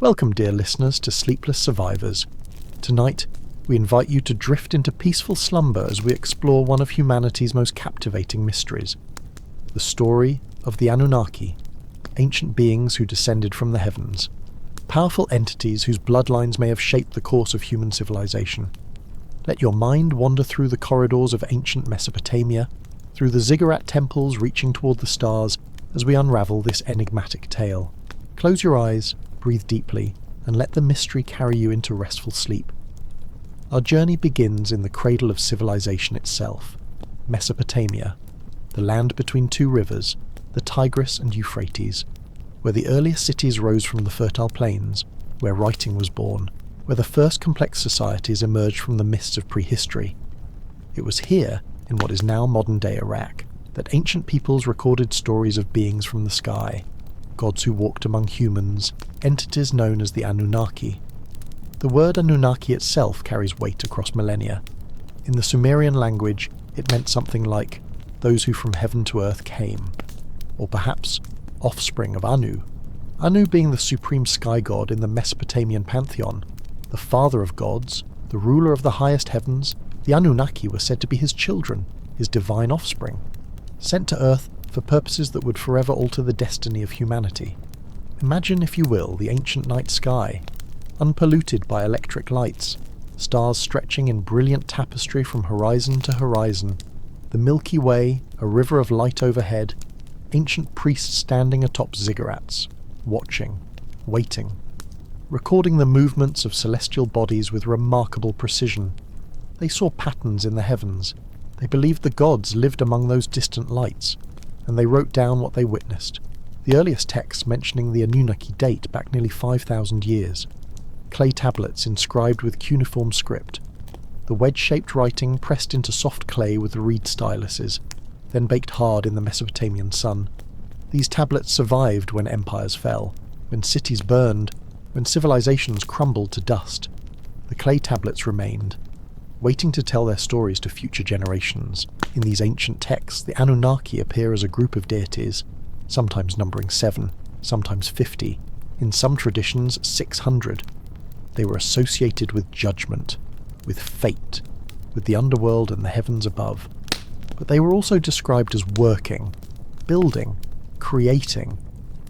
Welcome, dear listeners, to Sleepless Survivors. Tonight, we invite you to drift into peaceful slumber as we explore one of humanity's most captivating mysteries, the story of the Anunnaki, ancient beings who descended from the heavens, powerful entities whose bloodlines may have shaped the course of human civilization. Let your mind wander through the corridors of ancient Mesopotamia, through the ziggurat temples reaching toward the stars, as we unravel this enigmatic tale. Close your eyes, breathe deeply, and let the mystery carry you into restful sleep. Our journey begins in the cradle of civilization itself, Mesopotamia, the land between two rivers, the Tigris and Euphrates, where the earliest cities rose from the fertile plains, where writing was born, where the first complex societies emerged from the mists of prehistory. It was here, in what is now modern-day Iraq, that ancient peoples recorded stories of beings from the sky, gods who walked among humans, entities known as the Anunnaki. The word Anunnaki itself carries weight across millennia. In the Sumerian language, it meant something like, those who from heaven to earth came, or perhaps, offspring of Anu. Anu being the supreme sky god in the Mesopotamian pantheon, the father of gods, the ruler of the highest heavens, the Anunnaki were said to be his children, his divine offspring, sent to earth for purposes that would forever alter the destiny of humanity. Imagine, if you will, the ancient night sky, unpolluted by electric lights, stars stretching in brilliant tapestry from horizon to horizon, the Milky Way, a river of light overhead, ancient priests standing atop ziggurats, watching, waiting, recording the movements of celestial bodies with remarkable precision. They saw patterns in the heavens. They believed the gods lived among those distant lights, and they wrote down what they witnessed. The earliest texts mentioning the Anunnaki date back nearly 5,000 years. Clay tablets inscribed with cuneiform script. The wedge-shaped writing pressed into soft clay with the reed styluses, then baked hard in the Mesopotamian sun. These tablets survived when empires fell, when cities burned, when civilizations crumbled to dust. The clay tablets remained, waiting to tell their stories to future generations. In these ancient texts, the Anunnaki appear as a group of deities, sometimes numbering 7, sometimes 50, in some traditions 600. They were associated with judgment, with fate, with the underworld and the heavens above. But they were also described as working, building, creating,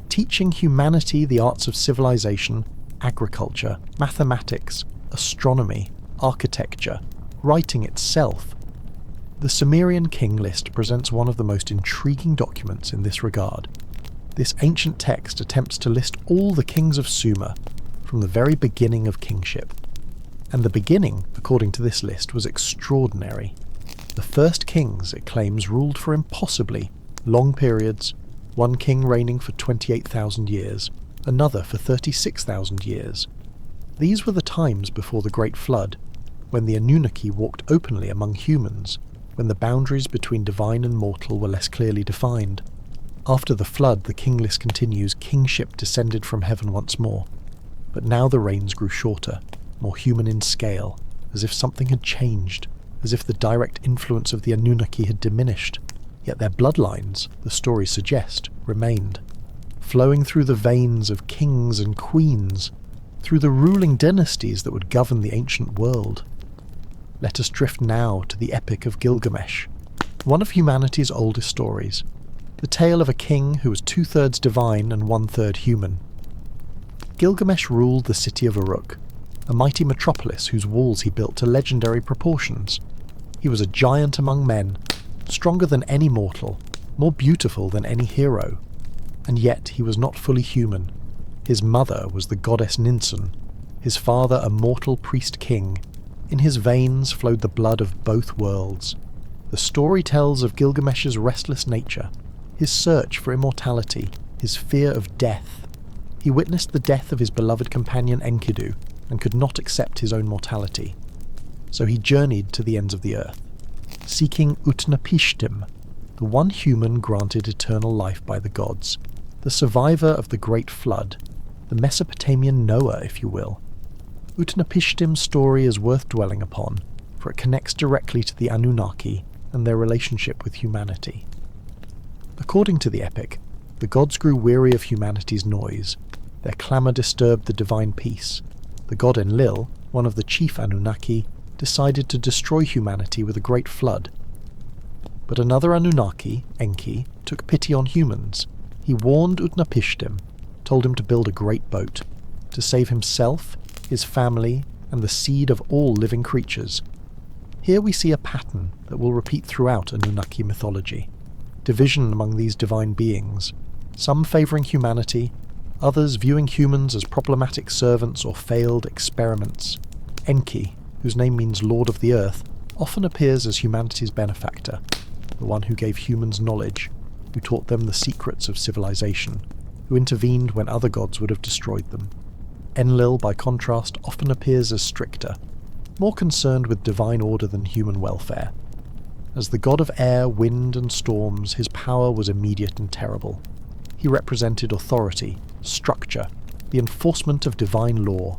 teaching humanity the arts of civilization, agriculture, mathematics, astronomy, architecture, writing itself. The Sumerian king list presents one of the most intriguing documents in this regard. This ancient text attempts to list all the kings of Sumer, from the very beginning of kingship. And the beginning, according to this list, was extraordinary. The first kings, it claims, ruled for impossibly long periods, one king reigning for 28,000 years, another for 36,000 years. These were the times before the Great Flood, when the Anunnaki walked openly among humans, when the boundaries between divine and mortal were less clearly defined. After the flood, the king list continues, kingship descended from heaven once more. But now the reigns grew shorter, more human in scale, as if something had changed, as if the direct influence of the Anunnaki had diminished. Yet their bloodlines, the stories suggest, remained, flowing through the veins of kings and queens, through the ruling dynasties that would govern the ancient world. Let us drift now to the Epic of Gilgamesh, one of humanity's oldest stories, the tale of a king who was 2/3 divine and 1/3 human. Gilgamesh ruled the city of Uruk, a mighty metropolis whose walls he built to legendary proportions. He was a giant among men, stronger than any mortal, more beautiful than any hero. And yet he was not fully human. His mother was the goddess Ninsun, his father a mortal priest-king. In his veins flowed the blood of both worlds. The story tells of Gilgamesh's restless nature, his search for immortality, his fear of death. He witnessed the death of his beloved companion Enkidu, and could not accept his own mortality. So he journeyed to the ends of the earth, seeking Utnapishtim, the one human granted eternal life by the gods, the survivor of the Great Flood, the Mesopotamian Noah, if you will. Utnapishtim's story is worth dwelling upon, for it connects directly to the Anunnaki and their relationship with humanity. According to the epic, the gods grew weary of humanity's noise. Their clamour disturbed the divine peace. The god Enlil, one of the chief Anunnaki, decided to destroy humanity with a great flood. But another Anunnaki, Enki, took pity on humans. He warned Utnapishtim, told him to build a great boat, to save himself, his family, and the seed of all living creatures. Here we see a pattern that will repeat throughout Anunnaki mythology. Division among these divine beings, some favouring humanity, others viewing humans as problematic servants or failed experiments. Enki, whose name means Lord of the Earth, often appears as humanity's benefactor, the one who gave humans knowledge, who taught them the secrets of civilization, who intervened when other gods would have destroyed them. Enlil, by contrast, often appears as stricter, more concerned with divine order than human welfare. As the god of air, wind, and storms, his power was immediate and terrible. He represented authority, structure, the enforcement of divine law.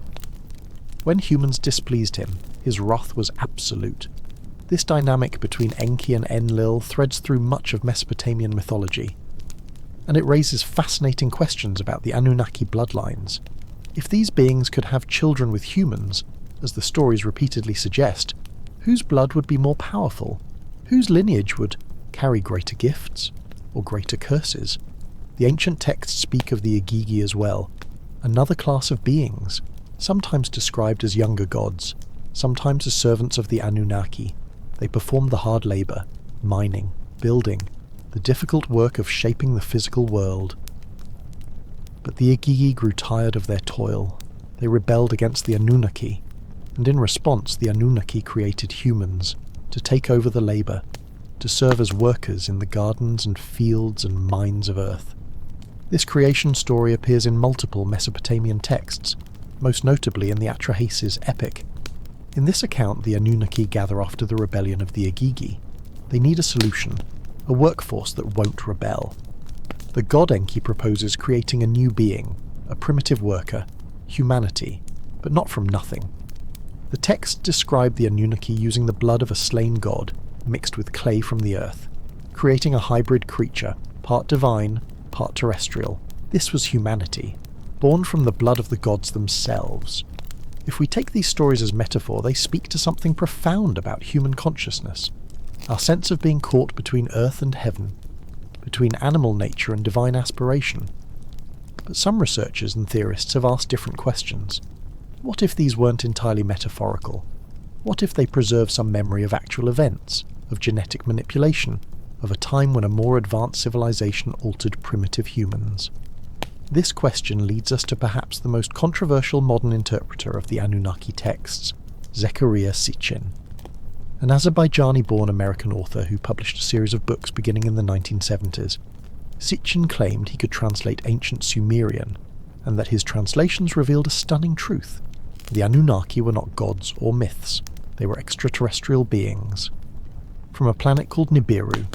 When humans displeased him, his wrath was absolute. This dynamic between Enki and Enlil threads through much of Mesopotamian mythology, and it raises fascinating questions about the Anunnaki bloodlines. If these beings could have children with humans, as the stories repeatedly suggest, whose blood would be more powerful? Whose lineage would carry greater gifts or greater curses? The ancient texts speak of the Igigi as well, another class of beings, sometimes described as younger gods, sometimes as servants of the Anunnaki. They performed the hard labour, mining, building, the difficult work of shaping the physical world. But the Igigi grew tired of their toil. They rebelled against the Anunnaki, and in response the Anunnaki created humans to take over the labour, to serve as workers in the gardens and fields and mines of Earth. This creation story appears in multiple Mesopotamian texts, most notably in the Atrahasis epic. In this account, the Anunnaki gather after the rebellion of the Igigi. They need a solution, a workforce that won't rebel. The god Enki proposes creating a new being, a primitive worker, humanity, but not from nothing. The texts describe the Anunnaki using the blood of a slain god, mixed with clay from the earth, creating a hybrid creature, part divine, part terrestrial. This was humanity, born from the blood of the gods themselves. If we take these stories as metaphor, they speak to something profound about human consciousness, our sense of being caught between earth and heaven, between animal nature and divine aspiration. But some researchers and theorists have asked different questions. What if these weren't entirely metaphorical? What if they preserve some memory of actual events, of genetic manipulation, of a time when a more advanced civilization altered primitive humans? This question leads us to perhaps the most controversial modern interpreter of the Anunnaki texts, Zecharia Sitchin, an Azerbaijani-born American author who published a series of books beginning in the 1970s. Sitchin claimed he could translate ancient Sumerian, and that his translations revealed a stunning truth. The Anunnaki were not gods or myths, they were extraterrestrial beings. From a planet called Nibiru,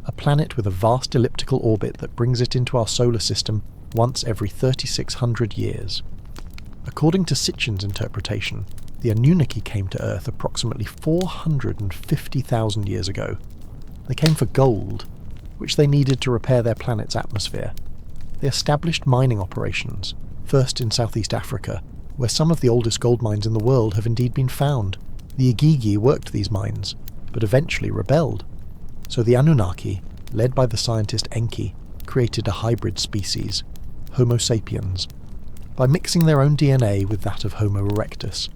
a planet with a vast elliptical orbit that brings it into our solar system once every 3,600 years. According to Sitchin's interpretation, the Anunnaki came to Earth approximately 450,000 years ago. They came for gold, which they needed to repair their planet's atmosphere. They established mining operations, first in Southeast Africa, where some of the oldest gold mines in the world have indeed been found. The Igigi worked these mines, but eventually rebelled. So the Anunnaki, led by the scientist Enki, created a hybrid species, Homo sapiens, by mixing their own DNA with that of Homo erectus.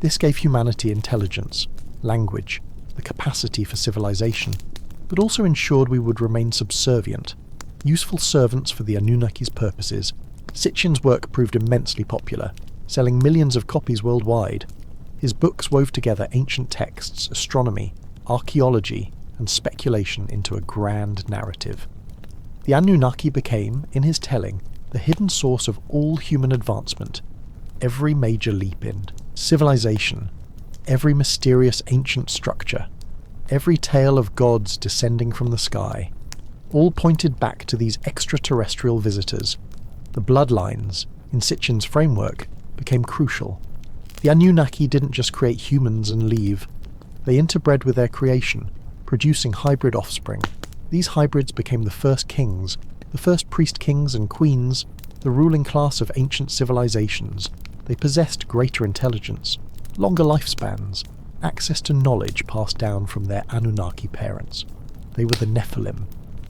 This gave humanity intelligence, language, the capacity for civilization, but also ensured we would remain subservient, useful servants for the Anunnaki's purposes. Sitchin's work proved immensely popular, selling millions of copies worldwide. His books wove together ancient texts, astronomy, archaeology, and speculation into a grand narrative. The Anunnaki became, in his telling, the hidden source of all human advancement, every major leap in civilization, every mysterious ancient structure, every tale of gods descending from the sky, all pointed back to these extraterrestrial visitors. The bloodlines, in Sitchin's framework, became crucial. The Anunnaki didn't just create humans and leave. They interbred with their creation, producing hybrid offspring. These hybrids became the first kings, the first priest kings and queens, the ruling class of ancient civilizations. They possessed greater intelligence, longer lifespans, access to knowledge passed down from their Anunnaki parents. They were the Nephilim,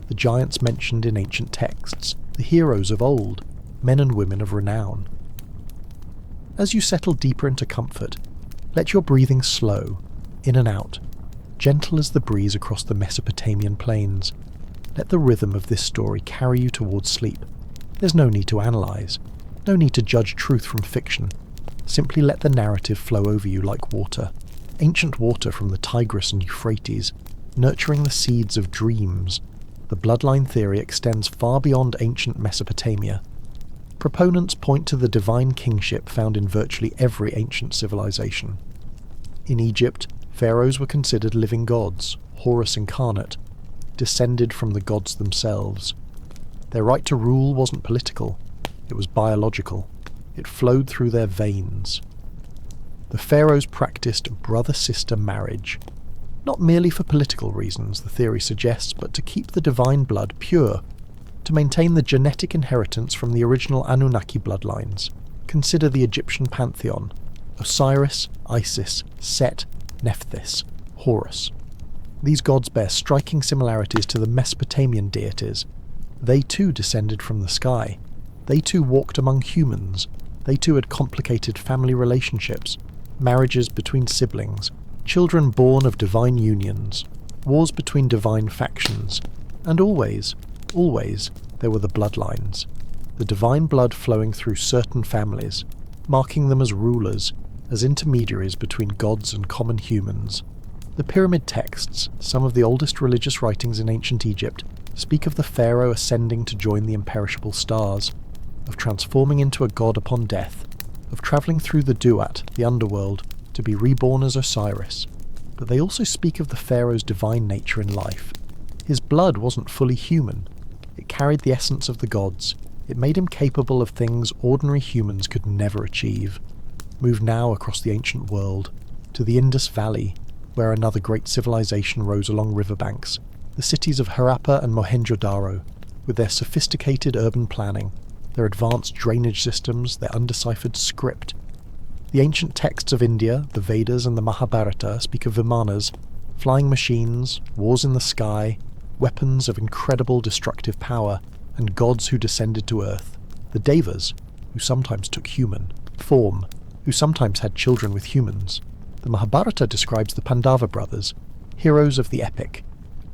the giants mentioned in ancient texts, the heroes of old, men and women of renown. As you settle deeper into comfort, let your breathing slow, in and out, gentle as the breeze across the Mesopotamian plains. Let the rhythm of this story carry you towards sleep. There's no need to analyse, no need to judge truth from fiction. Simply let the narrative flow over you like water, ancient water from the Tigris and Euphrates, nurturing the seeds of dreams. The bloodline theory extends far beyond ancient Mesopotamia. Proponents point to the divine kingship found in virtually every ancient civilization. In Egypt, pharaohs were considered living gods, Horus incarnate, descended from the gods themselves. Their right to rule wasn't political, it was biological. It flowed through their veins. The pharaohs practiced brother-sister marriage, not merely for political reasons, the theory suggests, but to keep the divine blood pure, to maintain the genetic inheritance from the original Anunnaki bloodlines. Consider the Egyptian pantheon: Osiris, Isis, Set, Nephthys, Horus. These gods bear striking similarities to the Mesopotamian deities. They too descended from the sky. They too walked among humans. They too had complicated family relationships, marriages between siblings, children born of divine unions, wars between divine factions, and always, there were the bloodlines, the divine blood flowing through certain families, marking them as rulers, as intermediaries between gods and common humans. The pyramid texts, some of the oldest religious writings in ancient Egypt, speak of the pharaoh ascending to join the imperishable stars, of transforming into a god upon death, of travelling through the Duat, the underworld, to be reborn as Osiris. But they also speak of the pharaoh's divine nature in life. His blood wasn't fully human. It carried the essence of the gods. It made him capable of things ordinary humans could never achieve. Move now across the ancient world, to the Indus Valley, where another great civilization rose along riverbanks, the cities of Harappa and Mohenjo-Daro, with their sophisticated urban planning, their advanced drainage systems, their undeciphered script. The ancient texts of India, the Vedas and the Mahabharata, speak of Vimanas, flying machines, wars in the sky, weapons of incredible destructive power, and gods who descended to earth. The Devas, who sometimes took human form, who sometimes had children with humans. The Mahabharata describes the Pandava brothers, heroes of the epic,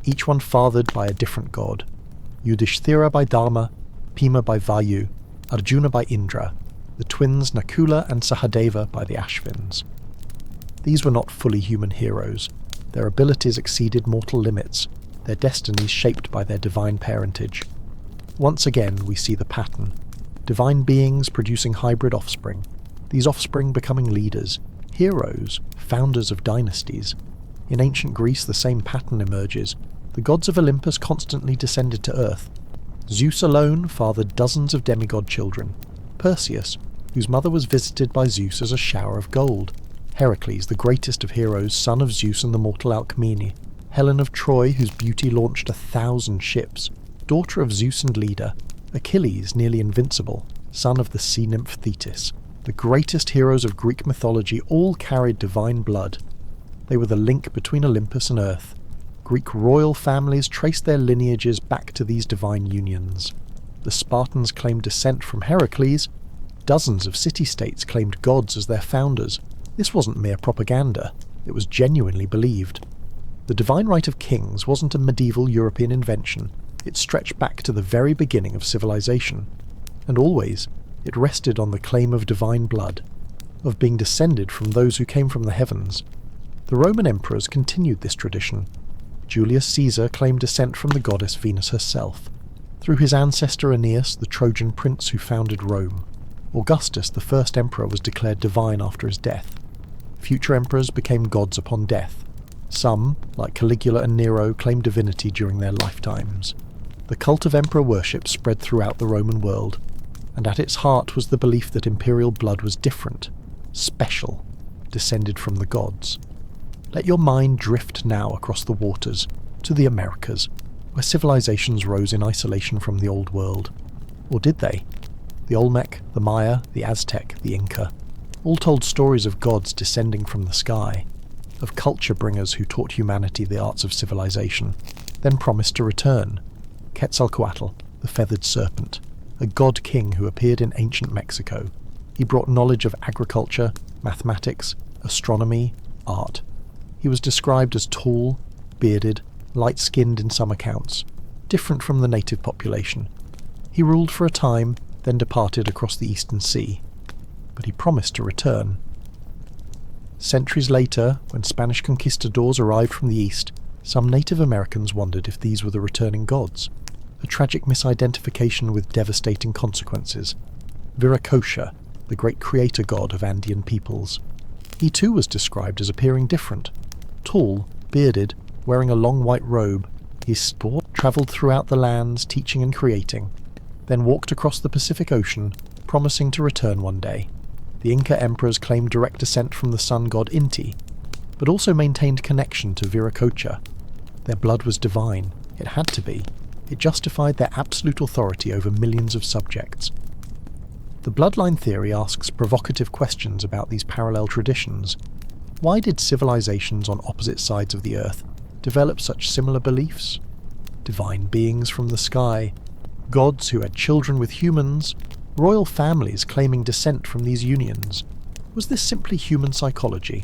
each one fathered by a different god. Yudhishthira by Dharma, Bhima by Vayu, Arjuna by Indra, the twins Nakula and Sahadeva by the Ashvins. These were not fully human heroes. Their abilities exceeded mortal limits, their destinies shaped by their divine parentage. Once again we see the pattern. Divine beings producing hybrid offspring, these offspring becoming leaders, heroes, founders of dynasties. In ancient Greece the same pattern emerges. The gods of Olympus constantly descended to earth. Zeus alone fathered dozens of demigod children. Perseus, whose mother was visited by Zeus as a shower of gold. Heracles, the greatest of heroes, son of Zeus and the mortal Alcmene. Helen of Troy, whose beauty launched 1,000 ships. Daughter of Zeus and leader. Achilles, nearly invincible, son of the sea nymph Thetis. The greatest heroes of Greek mythology all carried divine blood. They were the link between Olympus and earth. Greek royal families traced their lineages back to these divine unions. The Spartans claimed descent from Heracles. Dozens of city-states claimed gods as their founders. This wasn't mere propaganda. It was genuinely believed. The divine right of kings wasn't a medieval European invention. It stretched back to the very beginning of civilization. And always, it rested on the claim of divine blood, of being descended from those who came from the heavens. The Roman emperors continued this tradition. Julius Caesar claimed descent from the goddess Venus herself, through his ancestor Aeneas, the Trojan prince who founded Rome. Augustus, the first emperor, was declared divine after his death. Future emperors became gods upon death. Some, like Caligula and Nero, claimed divinity during their lifetimes. The cult of emperor worship spread throughout the Roman world, and at its heart was the belief that imperial blood was different, special, descended from the gods. Let your mind drift now across the waters, to the Americas, where civilizations rose in isolation from the old world. Or did they? The Olmec, the Maya, the Aztec, the Inca, all told stories of gods descending from the sky, of culture bringers who taught humanity the arts of civilization, then promised to return. Quetzalcoatl, the feathered serpent, a god king who appeared in ancient Mexico. He brought knowledge of agriculture, mathematics, astronomy, art. He was described as tall, bearded, light-skinned in some accounts, different from the native population. He ruled for a time, then departed across the Eastern Sea. But he promised to return. Centuries later, when Spanish conquistadors arrived from the east, some Native Americans wondered if these were the returning gods, a tragic misidentification with devastating consequences. Viracocha, the great creator god of Andean peoples. He too was described as appearing different. Tall, bearded, wearing a long white robe, he travelled throughout the lands, teaching and creating, then walked across the Pacific Ocean, promising to return one day. The Inca emperors claimed direct descent from the sun god Inti, but also maintained connection to Viracocha. Their blood was divine. It had to be. It justified their absolute authority over millions of subjects. The bloodline theory asks provocative questions about these parallel traditions. Why did civilizations on opposite sides of the earth develop such similar beliefs? Divine beings from the sky, gods who had children with humans, royal families claiming descent from these unions. Was this simply human psychology,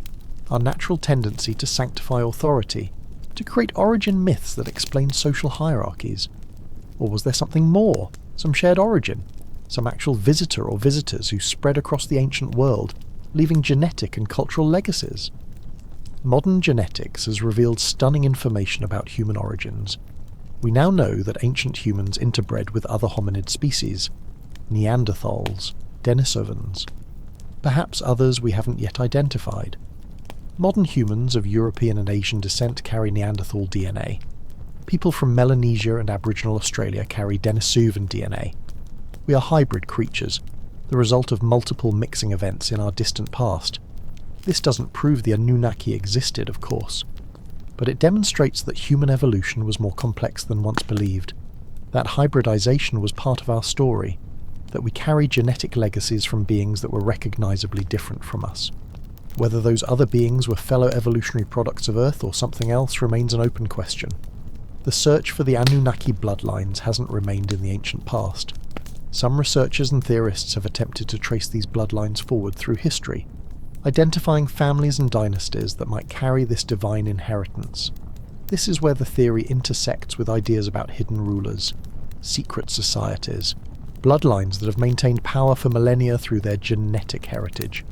our natural tendency to sanctify authority, to create origin myths that explain social hierarchies? Or was there something more, some shared origin, some actual visitor or visitors who spread across the ancient world, leaving genetic and cultural legacies? Modern genetics has revealed stunning information about human origins. We now know that ancient humans interbred with other hominid species, Neanderthals, Denisovans, perhaps others we haven't yet identified. Modern humans of European and Asian descent carry Neanderthal DNA. People from Melanesia and Aboriginal Australia carry Denisovan DNA. We are hybrid creatures, the result of multiple mixing events in our distant past. This doesn't prove the Anunnaki existed, of course, but it demonstrates that human evolution was more complex than once believed, that hybridization was part of our story, that we carry genetic legacies from beings that were recognizably different from us. Whether those other beings were fellow evolutionary products of Earth or something else remains an open question. The search for the Anunnaki bloodlines hasn't remained in the ancient past. Some researchers and theorists have attempted to trace these bloodlines forward through history, identifying families and dynasties that might carry this divine inheritance. This is where the theory intersects with ideas about hidden rulers, secret societies, bloodlines that have maintained power for millennia through their genetic heritage.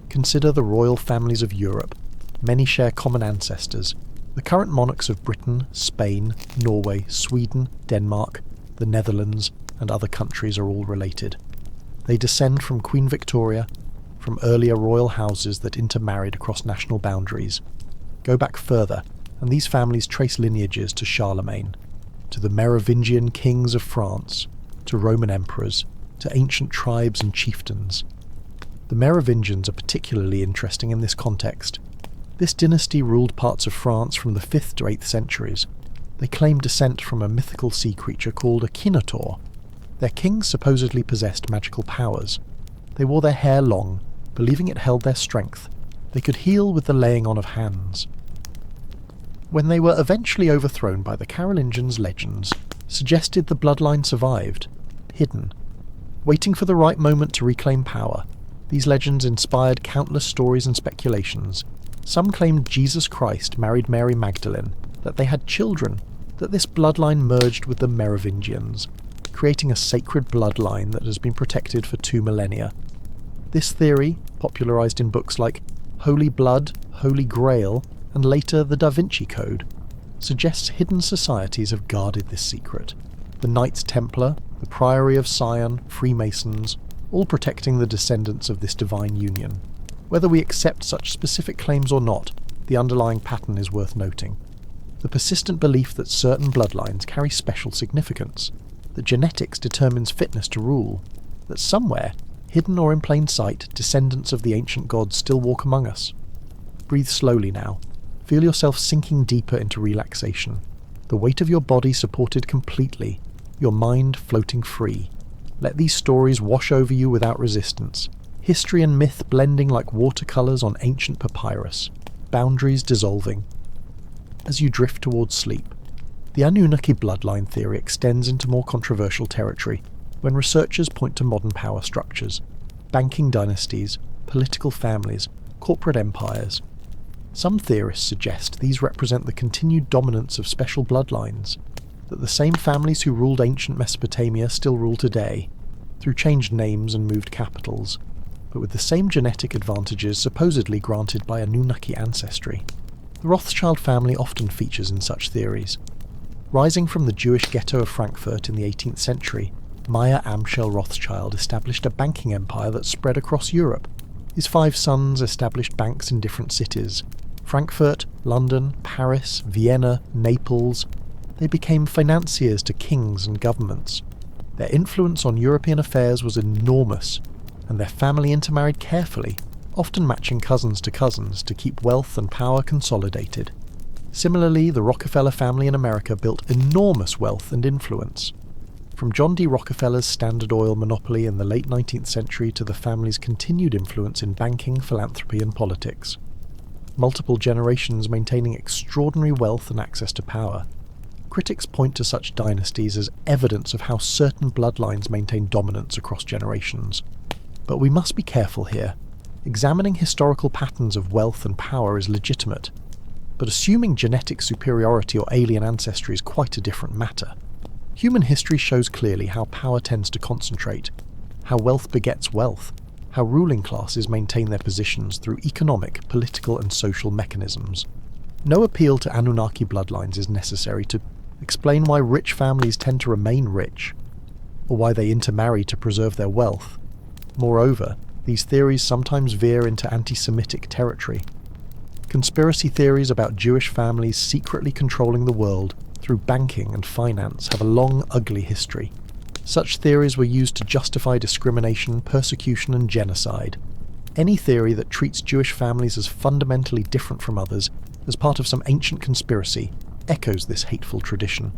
Consider the royal families of Europe. Many share common ancestors. The current monarchs of Britain, Spain, Norway, Sweden, Denmark, the Netherlands, and other countries are all related. They descend from Queen Victoria, from earlier royal houses that intermarried across national boundaries. Go back further, and these families trace lineages to Charlemagne, to the Merovingian kings of France, to Roman emperors, to ancient tribes and chieftains. The Merovingians are particularly interesting in this context. This dynasty ruled parts of France from the 5th to 8th centuries. They claimed descent from a mythical sea creature called a Kinotaur. Their kings supposedly possessed magical powers. They wore their hair long, believing it held their strength. They could heal with the laying on of hands. When they were eventually overthrown by the Carolingians, legends suggested the bloodline survived, hidden, waiting for the right moment to reclaim power. These legends inspired countless stories and speculations. Some claimed Jesus Christ married Mary Magdalene, that they had children, that this bloodline merged with the Merovingians, creating a sacred bloodline that has been protected for 2 millennia. This theory, popularized in books like Holy Blood, Holy Grail, and later the Da Vinci Code, suggests hidden societies have guarded this secret. The Knights Templar, the Priory of Sion, Freemasons, all protecting the descendants of this divine union. Whether we accept such specific claims or not, the underlying pattern is worth noting. The persistent belief that certain bloodlines carry special significance, that genetics determines fitness to rule, that somewhere, hidden or in plain sight, descendants of the ancient gods still walk among us. Breathe slowly now. Feel yourself sinking deeper into relaxation, the weight of your body supported completely, your mind floating free. Let these stories wash over you without resistance, history and myth blending like watercolours on ancient papyrus, boundaries dissolving. As you drift towards sleep, the Anunnaki bloodline theory extends into more controversial territory when researchers point to modern power structures, banking dynasties, political families, corporate empires. Some theorists suggest these represent the continued dominance of special bloodlines, that the same families who ruled ancient Mesopotamia still rule today, through changed names and moved capitals, but with the same genetic advantages supposedly granted by Anunnaki ancestry. The Rothschild family often features in such theories. Rising from the Jewish ghetto of Frankfurt in the 18th century, Meyer Amschel Rothschild established a banking empire that spread across Europe. His 5 sons established banks in different cities: Frankfurt, London, Paris, Vienna, Naples. They became financiers to kings and governments. Their influence on European affairs was enormous, and their family intermarried carefully, often matching cousins to keep wealth and power consolidated. Similarly, the Rockefeller family in America built enormous wealth and influence. From John D. Rockefeller's Standard Oil monopoly in the late 19th century to the family's continued influence in banking, philanthropy and politics. Multiple generations maintaining extraordinary wealth and access to power. Critics point to such dynasties as evidence of how certain bloodlines maintain dominance across generations. But we must be careful here. Examining historical patterns of wealth and power is legitimate, but assuming genetic superiority or alien ancestry is quite a different matter. Human history shows clearly how power tends to concentrate, how wealth begets wealth, how ruling classes maintain their positions through economic, political and social mechanisms. No appeal to Anunnaki bloodlines is necessary to explain why rich families tend to remain rich, or why they intermarry to preserve their wealth. Moreover, these theories sometimes veer into anti-Semitic territory. Conspiracy theories about Jewish families secretly controlling the world through banking and finance have a long, ugly history. Such theories were used to justify discrimination, persecution and genocide. Any theory that treats Jewish families as fundamentally different from others, as part of some ancient conspiracy, echoes this hateful tradition.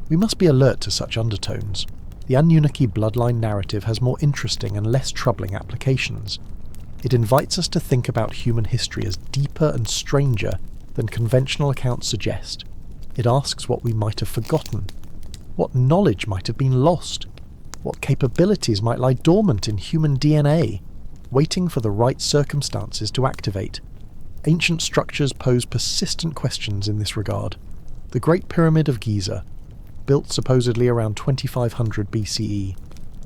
We must be alert to such undertones. The Anunnaki bloodline narrative has more interesting and less troubling applications. It invites us to think about human history as deeper and stranger than conventional accounts suggest. It asks what we might have forgotten, what knowledge might have been lost, what capabilities might lie dormant in human DNA, waiting for the right circumstances to activate. Ancient structures pose persistent questions in this regard. The Great Pyramid of Giza, built supposedly around 2500 BCE,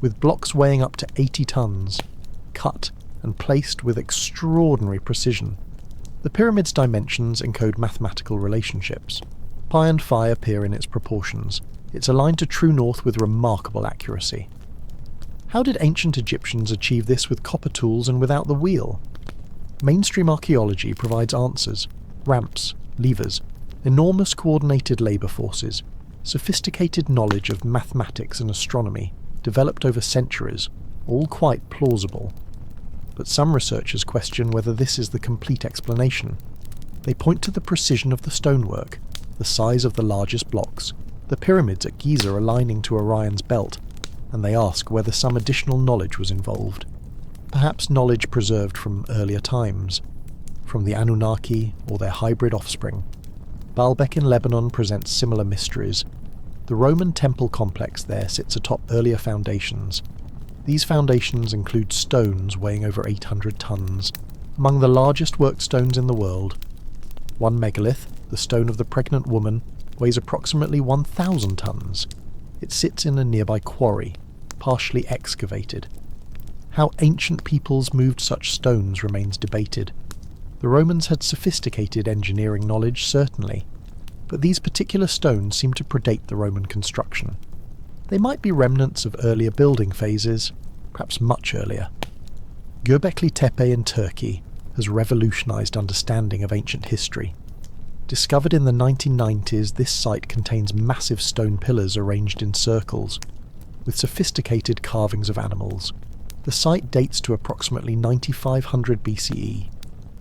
with blocks weighing up to 80 tons, cut and placed with extraordinary precision. The pyramid's dimensions encode mathematical relationships. Pi and phi appear in its proportions. It's aligned to true north with remarkable accuracy. How did ancient Egyptians achieve this with copper tools and without the wheel? Mainstream archaeology provides answers: ramps, levers, enormous coordinated labour forces, sophisticated knowledge of mathematics and astronomy, developed over centuries, all quite plausible. But some researchers question whether this is the complete explanation. They point to the precision of the stonework, the size of the largest blocks, the pyramids at Giza aligning to Orion's belt, and they ask whether some additional knowledge was involved. Perhaps knowledge preserved from earlier times, from the Anunnaki or their hybrid offspring. Baalbek in Lebanon presents similar mysteries. The Roman temple complex there sits atop earlier foundations. These foundations include stones weighing over 800 tons, among the largest worked stones in the world. One megalith, the stone of the pregnant woman, weighs approximately 1,000 tons. It sits in a nearby quarry, partially excavated. How ancient peoples moved such stones remains debated. The Romans had sophisticated engineering knowledge, certainly, but these particular stones seem to predate the Roman construction. They might be remnants of earlier building phases, perhaps much earlier. Göbekli Tepe in Turkey has revolutionized understanding of ancient history. Discovered in the 1990s, this site contains massive stone pillars arranged in circles, with sophisticated carvings of animals. The site dates to approximately 9500 BCE,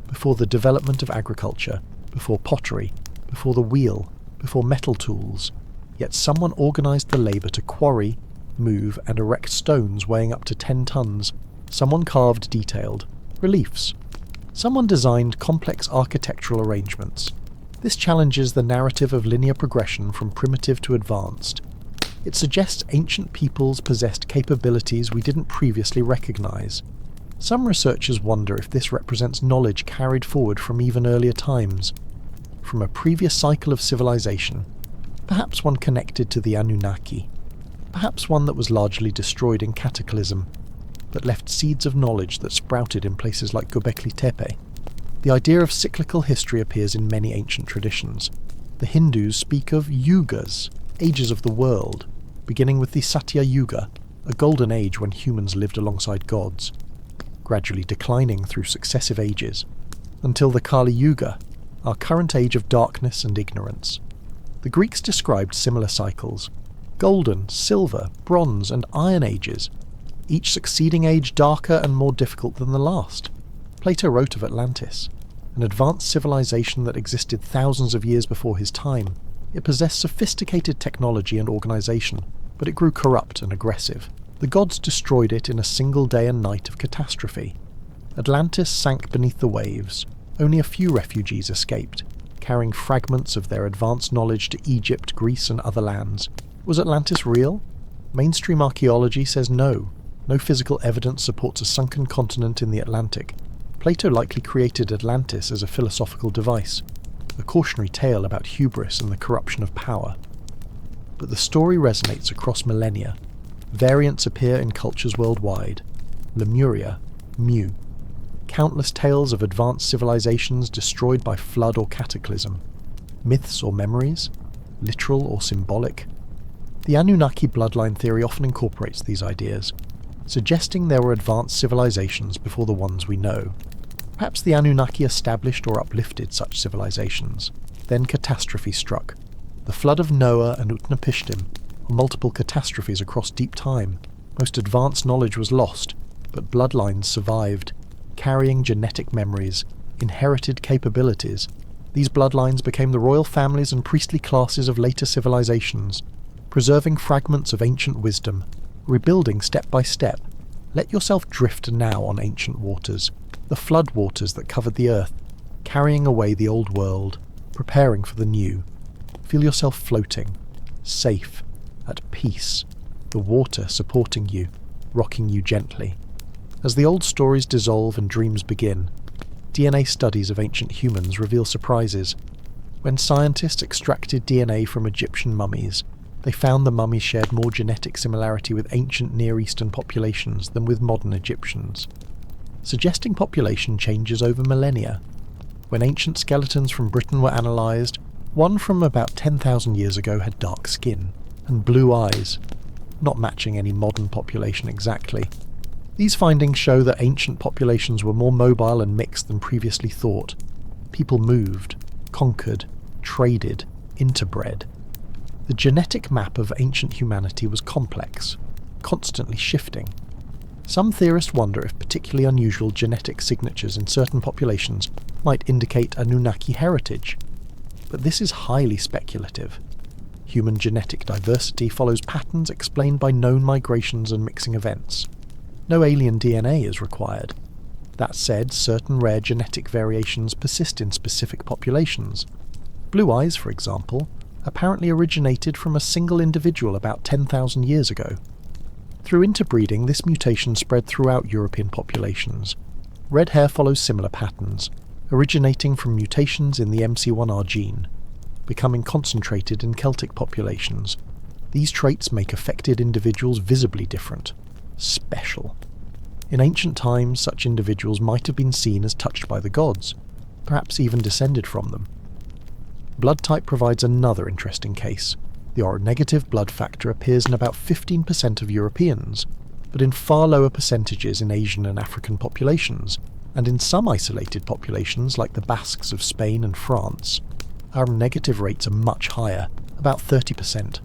before the development of agriculture, before pottery, before the wheel, before metal tools. Yet someone organised the labour to quarry, move, and erect stones weighing up to 10 tons. Someone carved detailed reliefs. Someone designed complex architectural arrangements. This challenges the narrative of linear progression from primitive to advanced. It suggests ancient peoples possessed capabilities we didn't previously recognize. Some researchers wonder if this represents knowledge carried forward from even earlier times, from a previous cycle of civilization, perhaps one connected to the Anunnaki, perhaps one that was largely destroyed in cataclysm, but left seeds of knowledge that sprouted in places like Göbekli Tepe. The idea of cyclical history appears in many ancient traditions. The Hindus speak of yugas, ages of the world, beginning with the Satya Yuga, a golden age when humans lived alongside gods, gradually declining through successive ages, until the Kali Yuga, our current age of darkness and ignorance. The Greeks described similar cycles: golden, silver, bronze, and iron ages, each succeeding age darker and more difficult than the last. Plato wrote of Atlantis, an advanced civilization that existed thousands of years before his time. It possessed sophisticated technology and organization, but it grew corrupt and aggressive. The gods destroyed it in a single day and night of catastrophe. Atlantis sank beneath the waves. Only a few refugees escaped, carrying fragments of their advanced knowledge to Egypt, Greece, and other lands. Was Atlantis real? Mainstream archaeology says no. No physical evidence supports a sunken continent in the Atlantic. Plato likely created Atlantis as a philosophical device, a cautionary tale about hubris and the corruption of power. But the story resonates across millennia. Variants appear in cultures worldwide. Lemuria, Mu. Countless tales of advanced civilizations destroyed by flood or cataclysm. Myths or memories, literal or symbolic. The Anunnaki bloodline theory often incorporates these ideas, suggesting there were advanced civilizations before the ones we know. Perhaps the Anunnaki established or uplifted such civilizations. Then catastrophe struck. The flood of Noah and Utnapishtim, or multiple catastrophes across deep time. Most advanced knowledge was lost, but bloodlines survived, carrying genetic memories, inherited capabilities. These bloodlines became the royal families and priestly classes of later civilizations, preserving fragments of ancient wisdom, rebuilding step by step. Let yourself drift now on ancient waters, the flood waters that covered the earth, carrying away the old world, preparing for the new. Feel yourself floating, safe, at peace, the water supporting you, rocking you gently. As the old stories dissolve and dreams begin, DNA studies of ancient humans reveal surprises. When scientists extracted DNA from Egyptian mummies, they found the mummies shared more genetic similarity with ancient Near Eastern populations than with modern Egyptians, suggesting population changes over millennia. When ancient skeletons from Britain were analysed, one from about 10,000 years ago had dark skin and blue eyes, not matching any modern population exactly. These findings show that ancient populations were more mobile and mixed than previously thought. People moved, conquered, traded, interbred. The genetic map of ancient humanity was complex, constantly shifting. Some theorists wonder if particularly unusual genetic signatures in certain populations might indicate Anunnaki heritage, but this is highly speculative. Human genetic diversity follows patterns explained by known migrations and mixing events. No alien DNA is required. That said, certain rare genetic variations persist in specific populations. Blue eyes, for example, apparently originated from a single individual about 10,000 years ago. Through interbreeding, this mutation spread throughout European populations. Red hair follows similar patterns, originating from mutations in the MC1R gene, becoming concentrated in Celtic populations. These traits make affected individuals visibly different, special. In ancient times, such individuals might have been seen as touched by the gods, perhaps even descended from them. Blood type provides another interesting case. The O-negative blood factor appears in about 15% of Europeans, but in far lower percentages in Asian and African populations, and in some isolated populations like the Basques of Spain and France. Our negative rates are much higher, about 30%.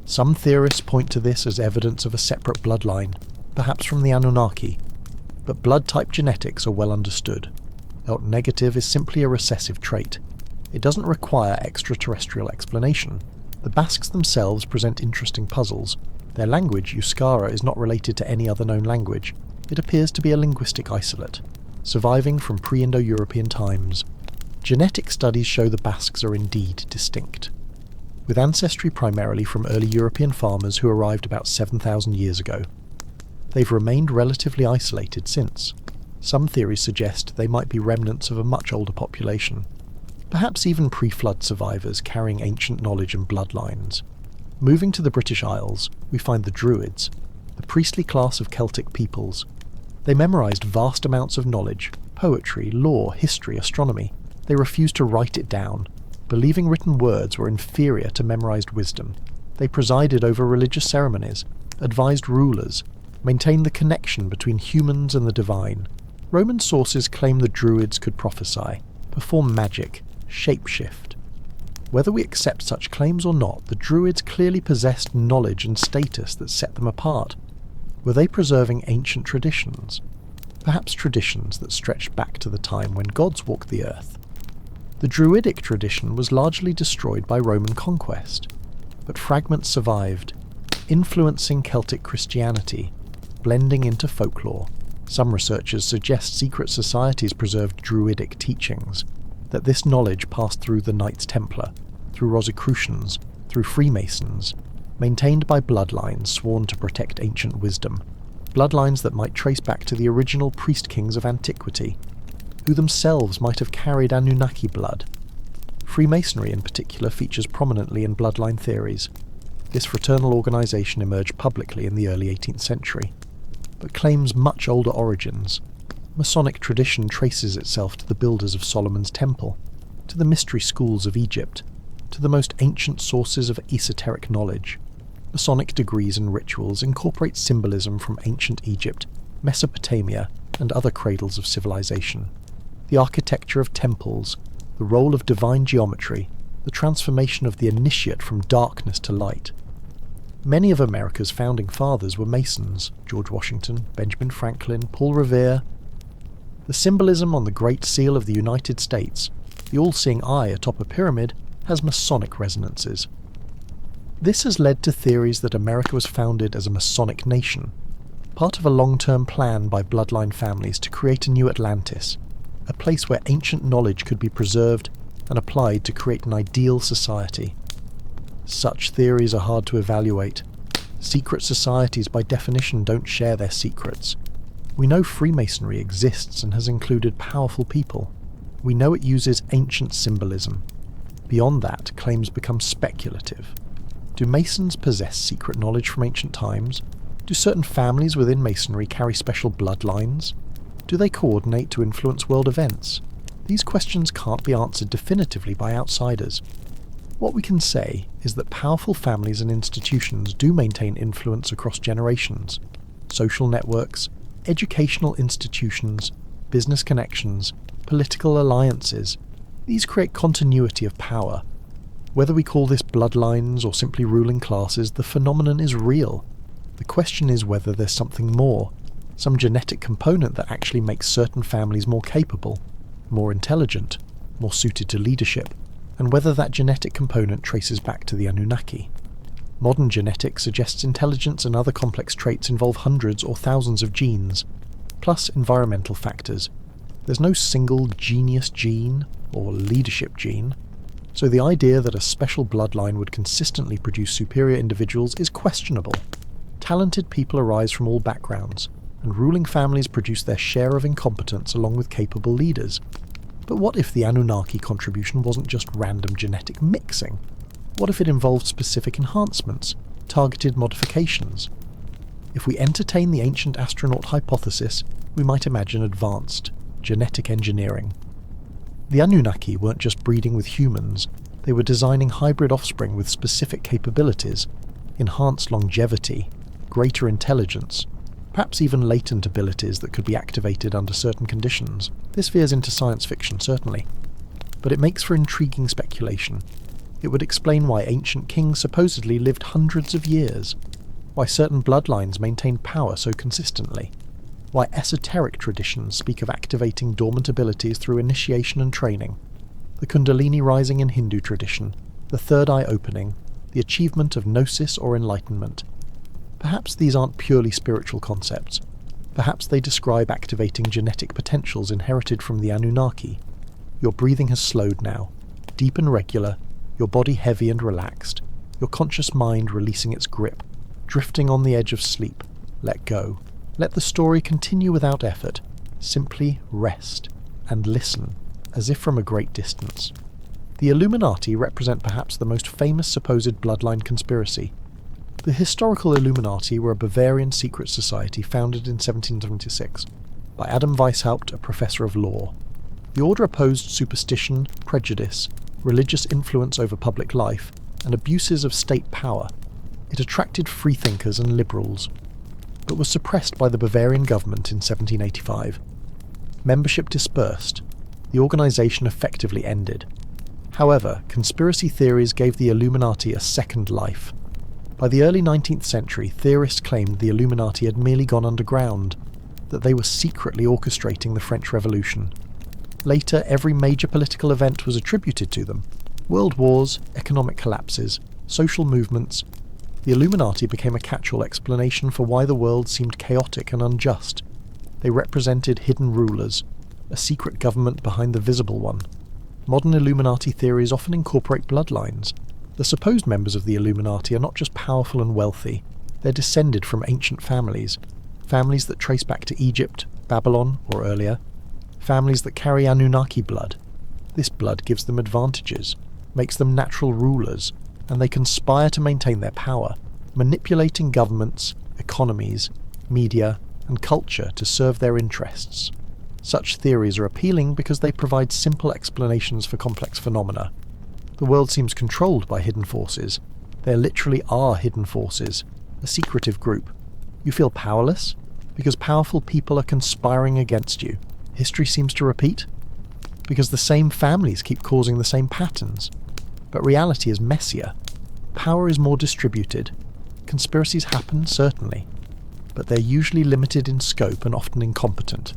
Some theorists point to this as evidence of a separate bloodline, perhaps from the Anunnaki, but blood type genetics are well understood. O-negative is simply a recessive trait. It doesn't require extraterrestrial explanation. The Basques themselves present interesting puzzles. Their language, Euskara, is not related to any other known language. It appears to be a linguistic isolate, surviving from pre-Indo-European times. Genetic studies show the Basques are indeed distinct, with ancestry primarily from early European farmers who arrived about 7,000 years ago. They've remained relatively isolated since. Some theories suggest they might be remnants of a much older population, perhaps even pre-flood survivors carrying ancient knowledge and bloodlines. Moving to the British Isles, we find the Druids, the priestly class of Celtic peoples. They memorized vast amounts of knowledge, poetry, law, history, astronomy. They refused to write it down, believing written words were inferior to memorized wisdom. They presided over religious ceremonies, advised rulers, maintained the connection between humans and the divine. Roman sources claim the Druids could prophesy, perform magic, shapeshift. Whether we accept such claims or not, the Druids clearly possessed knowledge and status that set them apart. Were they preserving ancient traditions? Perhaps traditions that stretched back to the time when gods walked the earth. The Druidic tradition was largely destroyed by Roman conquest, but fragments survived, influencing Celtic Christianity, blending into folklore. Some researchers suggest secret societies preserved Druidic teachings, that this knowledge passed through the Knights Templar, through Rosicrucians, through Freemasons, maintained by bloodlines sworn to protect ancient wisdom, bloodlines that might trace back to the original priest-kings of antiquity, who themselves might have carried Anunnaki blood. Freemasonry in particular features prominently in bloodline theories. This fraternal organisation emerged publicly in the early 18th century, but claims much older origins. Masonic tradition traces itself to the builders of Solomon's Temple, to the mystery schools of Egypt, to the most ancient sources of esoteric knowledge. Masonic degrees and rituals incorporate symbolism from ancient Egypt, Mesopotamia, and other cradles of civilization. The architecture of temples, the role of divine geometry, the transformation of the initiate from darkness to light. Many of America's founding fathers were Masons: George Washington, Benjamin Franklin, Paul Revere. The symbolism on the Great Seal of the United States, the all-seeing eye atop a pyramid, has Masonic resonances. This has led to theories that America was founded as a Masonic nation, part of a long-term plan by bloodline families to create a new Atlantis, a place where ancient knowledge could be preserved and applied to create an ideal society. Such theories are hard to evaluate. Secret societies by definition don't share their secrets. We know Freemasonry exists and has included powerful people. We know it uses ancient symbolism. Beyond that, claims become speculative. Do Masons possess secret knowledge from ancient times? Do certain families within Masonry carry special bloodlines? Do they coordinate to influence world events? These questions can't be answered definitively by outsiders. What we can say is that powerful families and institutions do maintain influence across generations. Social networks, educational institutions, business connections, political alliances, these create continuity of power. Whether we call this bloodlines or simply ruling classes, the phenomenon is real. The question is whether there's something more, some genetic component that actually makes certain families more capable, more intelligent, more suited to leadership, and whether that genetic component traces back to the Anunnaki. Modern genetics suggests intelligence and other complex traits involve hundreds or thousands of genes, plus environmental factors. There's no single genius gene or leadership gene, so the idea that a special bloodline would consistently produce superior individuals is questionable. Talented people arise from all backgrounds, and ruling families produce their share of incompetence along with capable leaders. But what if the Anunnaki contribution wasn't just random genetic mixing? What if it involved specific enhancements, targeted modifications? If we entertain the ancient astronaut hypothesis, we might imagine advanced genetic engineering. The Anunnaki weren't just breeding with humans, they were designing hybrid offspring with specific capabilities, enhanced longevity, greater intelligence, perhaps even latent abilities that could be activated under certain conditions. This veers into science fiction, certainly, but it makes for intriguing speculation. It would explain why ancient kings supposedly lived hundreds of years, why certain bloodlines maintained power so consistently, why esoteric traditions speak of activating dormant abilities through initiation and training, the Kundalini rising in Hindu tradition, the third eye opening, the achievement of gnosis or enlightenment. Perhaps these aren't purely spiritual concepts. Perhaps they describe activating genetic potentials inherited from the Anunnaki. Your breathing has slowed now, deep and regular, your body heavy and relaxed, your conscious mind releasing its grip, drifting on the edge of sleep. Let go. Let the story continue without effort. Simply rest and listen, as if from a great distance. The Illuminati represent perhaps the most famous supposed bloodline conspiracy. The historical Illuminati were a Bavarian secret society founded in 1776 by Adam Weishaupt, a professor of law. The order opposed superstition, prejudice, religious influence over public life, and abuses of state power. It attracted freethinkers and liberals, but was suppressed by the Bavarian government in 1785. Membership dispersed. The organisation effectively ended. However, conspiracy theories gave the Illuminati a second life. By the early 19th century, theorists claimed the Illuminati had merely gone underground, that they were secretly orchestrating the French Revolution. Later, every major political event was attributed to them. World wars, economic collapses, social movements. The Illuminati became a catch-all explanation for why the world seemed chaotic and unjust. They represented hidden rulers, a secret government behind the visible one. Modern Illuminati theories often incorporate bloodlines. The supposed members of the Illuminati are not just powerful and wealthy, they're descended from ancient families that trace back to Egypt, Babylon, or earlier, families that carry Anunnaki blood. This blood gives them advantages, makes them natural rulers, and they conspire to maintain their power, manipulating governments, economies, media, and culture to serve their interests. Such theories are appealing because they provide simple explanations for complex phenomena. The world seems controlled by hidden forces. There literally are hidden forces, a secretive group. You feel powerless because powerful people are conspiring against you. History seems to repeat because the same families keep causing the same patterns. But reality is messier. Power is more distributed. Conspiracies happen, certainly, but they're usually limited in scope and often incompetent.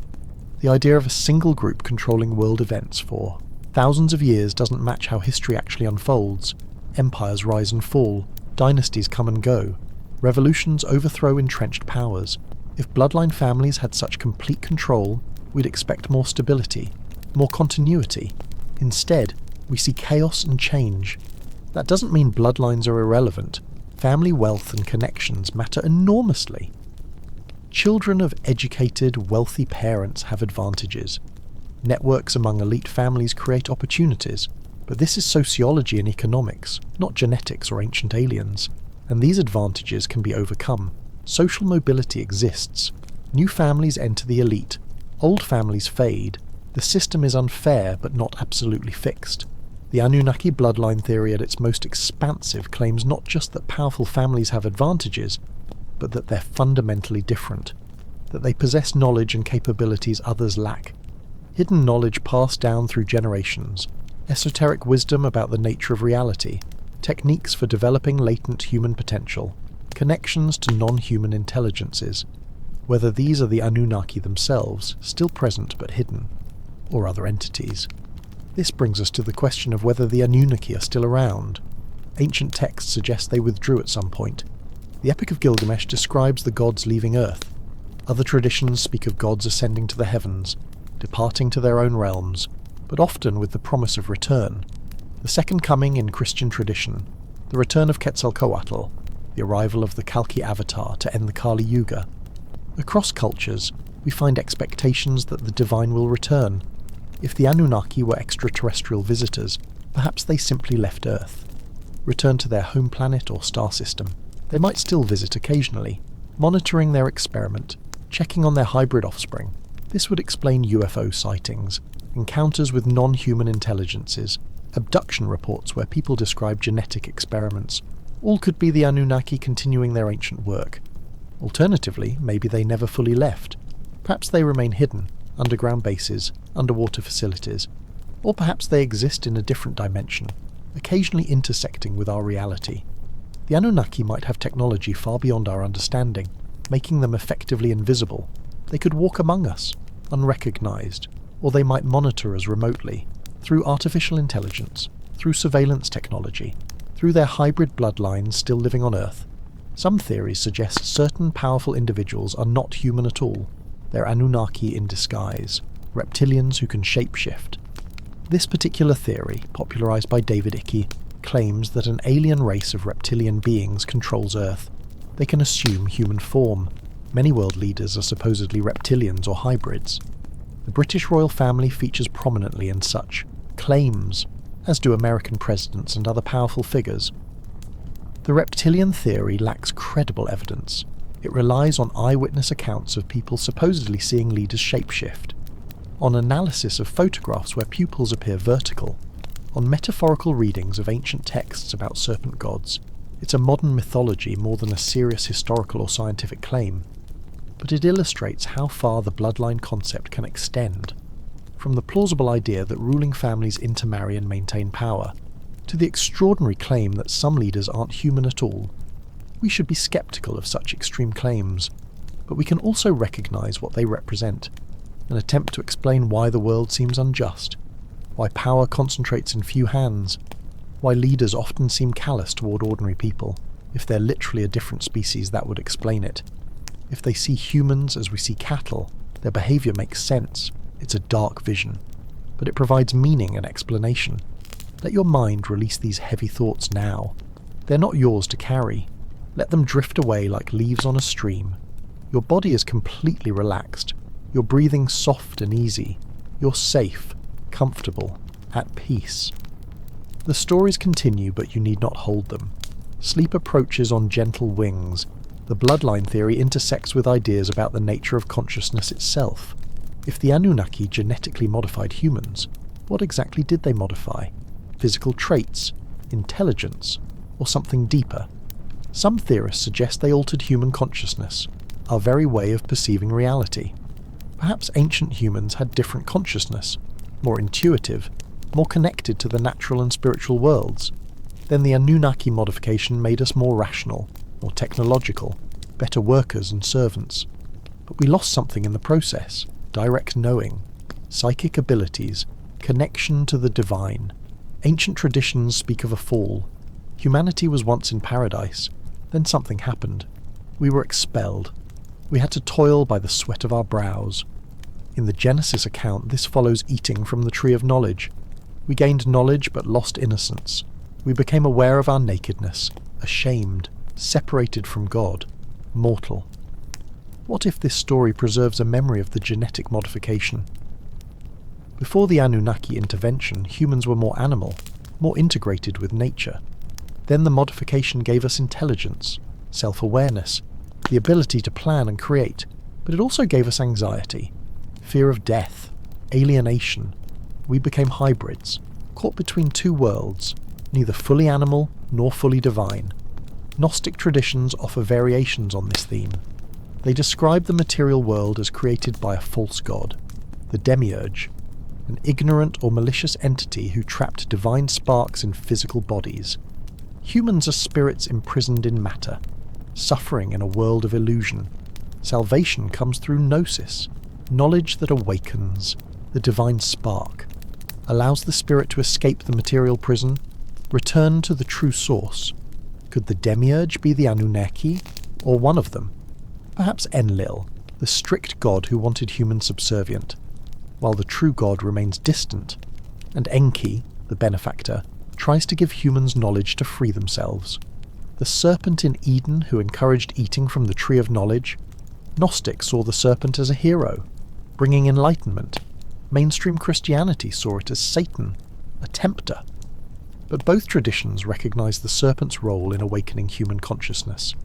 The idea of a single group controlling world events for thousands of years doesn't match how history actually unfolds. Empires rise and fall, dynasties come and go, revolutions overthrow entrenched powers. If bloodline families had such complete control, we'd expect more stability, more continuity. Instead, we see chaos and change. That doesn't mean bloodlines are irrelevant. Family wealth and connections matter enormously. Children of educated, wealthy parents have advantages. Networks among elite families create opportunities, but this is sociology and economics, not genetics or ancient aliens, and these advantages can be overcome. Social mobility exists. New families enter the elite. Old families fade. The system is unfair but not absolutely fixed. The Anunnaki bloodline theory at its most expansive claims not just that powerful families have advantages, but that they're fundamentally different, that they possess knowledge and capabilities others lack. Hidden knowledge passed down through generations, esoteric wisdom about the nature of reality, techniques for developing latent human potential, connections to non-human intelligences, whether these are the Anunnaki themselves, still present but hidden, or other entities. This brings us to the question of whether the Anunnaki are still around. Ancient texts suggest they withdrew at some point. The Epic of Gilgamesh describes the gods leaving Earth. Other traditions speak of gods ascending to the heavens, departing to their own realms, but often with the promise of return. The Second Coming in Christian tradition, the return of Quetzalcoatl, the arrival of the Kalki Avatar to end the Kali Yuga. Across cultures, we find expectations that the divine will return. If the Anunnaki were extraterrestrial visitors, perhaps they simply left Earth, returned to their home planet or star system. They might still visit occasionally, monitoring their experiment, checking on their hybrid offspring. This would explain UFO sightings, encounters with non-human intelligences, abduction reports where people describe genetic experiments. All could be the Anunnaki continuing their ancient work. Alternatively, maybe they never fully left. Perhaps they remain hidden, underground bases, underwater facilities, or perhaps they exist in a different dimension, occasionally intersecting with our reality. The Anunnaki might have technology far beyond our understanding, making them effectively invisible. They could walk among us, unrecognized, or they might monitor us remotely, through artificial intelligence, through surveillance technology, through their hybrid bloodlines still living on Earth. Some theories suggest certain powerful individuals are not human at all. They're Anunnaki in disguise, reptilians who can shapeshift. This particular theory, popularized by David Icke, claims that an alien race of reptilian beings controls Earth. They can assume human form. Many world leaders are supposedly reptilians or hybrids. The British royal family features prominently in such claims, as do American presidents and other powerful figures. The reptilian theory lacks credible evidence. It relies on eyewitness accounts of people supposedly seeing leaders shapeshift, on analysis of photographs where pupils appear vertical, on metaphorical readings of ancient texts about serpent gods. It's a modern mythology more than a serious historical or scientific claim, but it illustrates how far the bloodline concept can extend, from the plausible idea that ruling families intermarry and maintain power, to the extraordinary claim that some leaders aren't human at all. We should be skeptical of such extreme claims, but we can also recognise what they represent, and attempt to explain why the world seems unjust, why power concentrates in few hands, why leaders often seem callous toward ordinary people. If they're literally a different species, that would explain it. If they see humans as we see cattle, their behaviour makes sense. It's a dark vision, but it provides meaning and explanation. Let your mind release these heavy thoughts now. They're not yours to carry. Let them drift away like leaves on a stream. Your body is completely relaxed. You're breathing soft and easy. You're safe, comfortable, at peace. The stories continue, but you need not hold them. Sleep approaches on gentle wings. The bloodline theory intersects with ideas about the nature of consciousness itself. If the Anunnaki genetically modified humans, what exactly did they modify? Physical traits, intelligence, or something deeper? Some theorists suggest they altered human consciousness, our very way of perceiving reality. Perhaps ancient humans had different consciousness, more intuitive, more connected to the natural and spiritual worlds. Then the Anunnaki modification made us more rational, more technological, better workers and servants. But we lost something in the process: direct knowing, psychic abilities, connection to the divine. Ancient traditions speak of a fall. Humanity was once in paradise, then something happened. We were expelled. We had to toil by the sweat of our brows. In the Genesis account, this follows eating from the tree of knowledge. We gained knowledge but lost innocence. We became aware of our nakedness, ashamed, separated from God, mortal. What if this story preserves a memory of the genetic modification? Before the Anunnaki intervention, humans were more animal, more integrated with nature. Then the modification gave us intelligence, self-awareness, the ability to plan and create, but it also gave us anxiety, fear of death, alienation. We became hybrids, caught between two worlds, neither fully animal nor fully divine. Gnostic traditions offer variations on this theme. They describe the material world as created by a false god, the demiurge, an ignorant or malicious entity who trapped divine sparks in physical bodies. Humans are spirits imprisoned in matter, suffering in a world of illusion. Salvation comes through gnosis, knowledge that awakens, the divine spark, allows the spirit to escape the material prison, return to the true source. Could the demiurge be the Anunnaki, or one of them? Perhaps Enlil, the strict god who wanted humans subservient, while the true god remains distant, and Enki, the benefactor, tries to give humans knowledge to free themselves. The serpent in Eden who encouraged eating from the tree of knowledge? Gnostics saw the serpent as a hero, bringing enlightenment. Mainstream Christianity saw it as Satan, a tempter. But both traditions recognize the serpent's role in awakening human consciousness.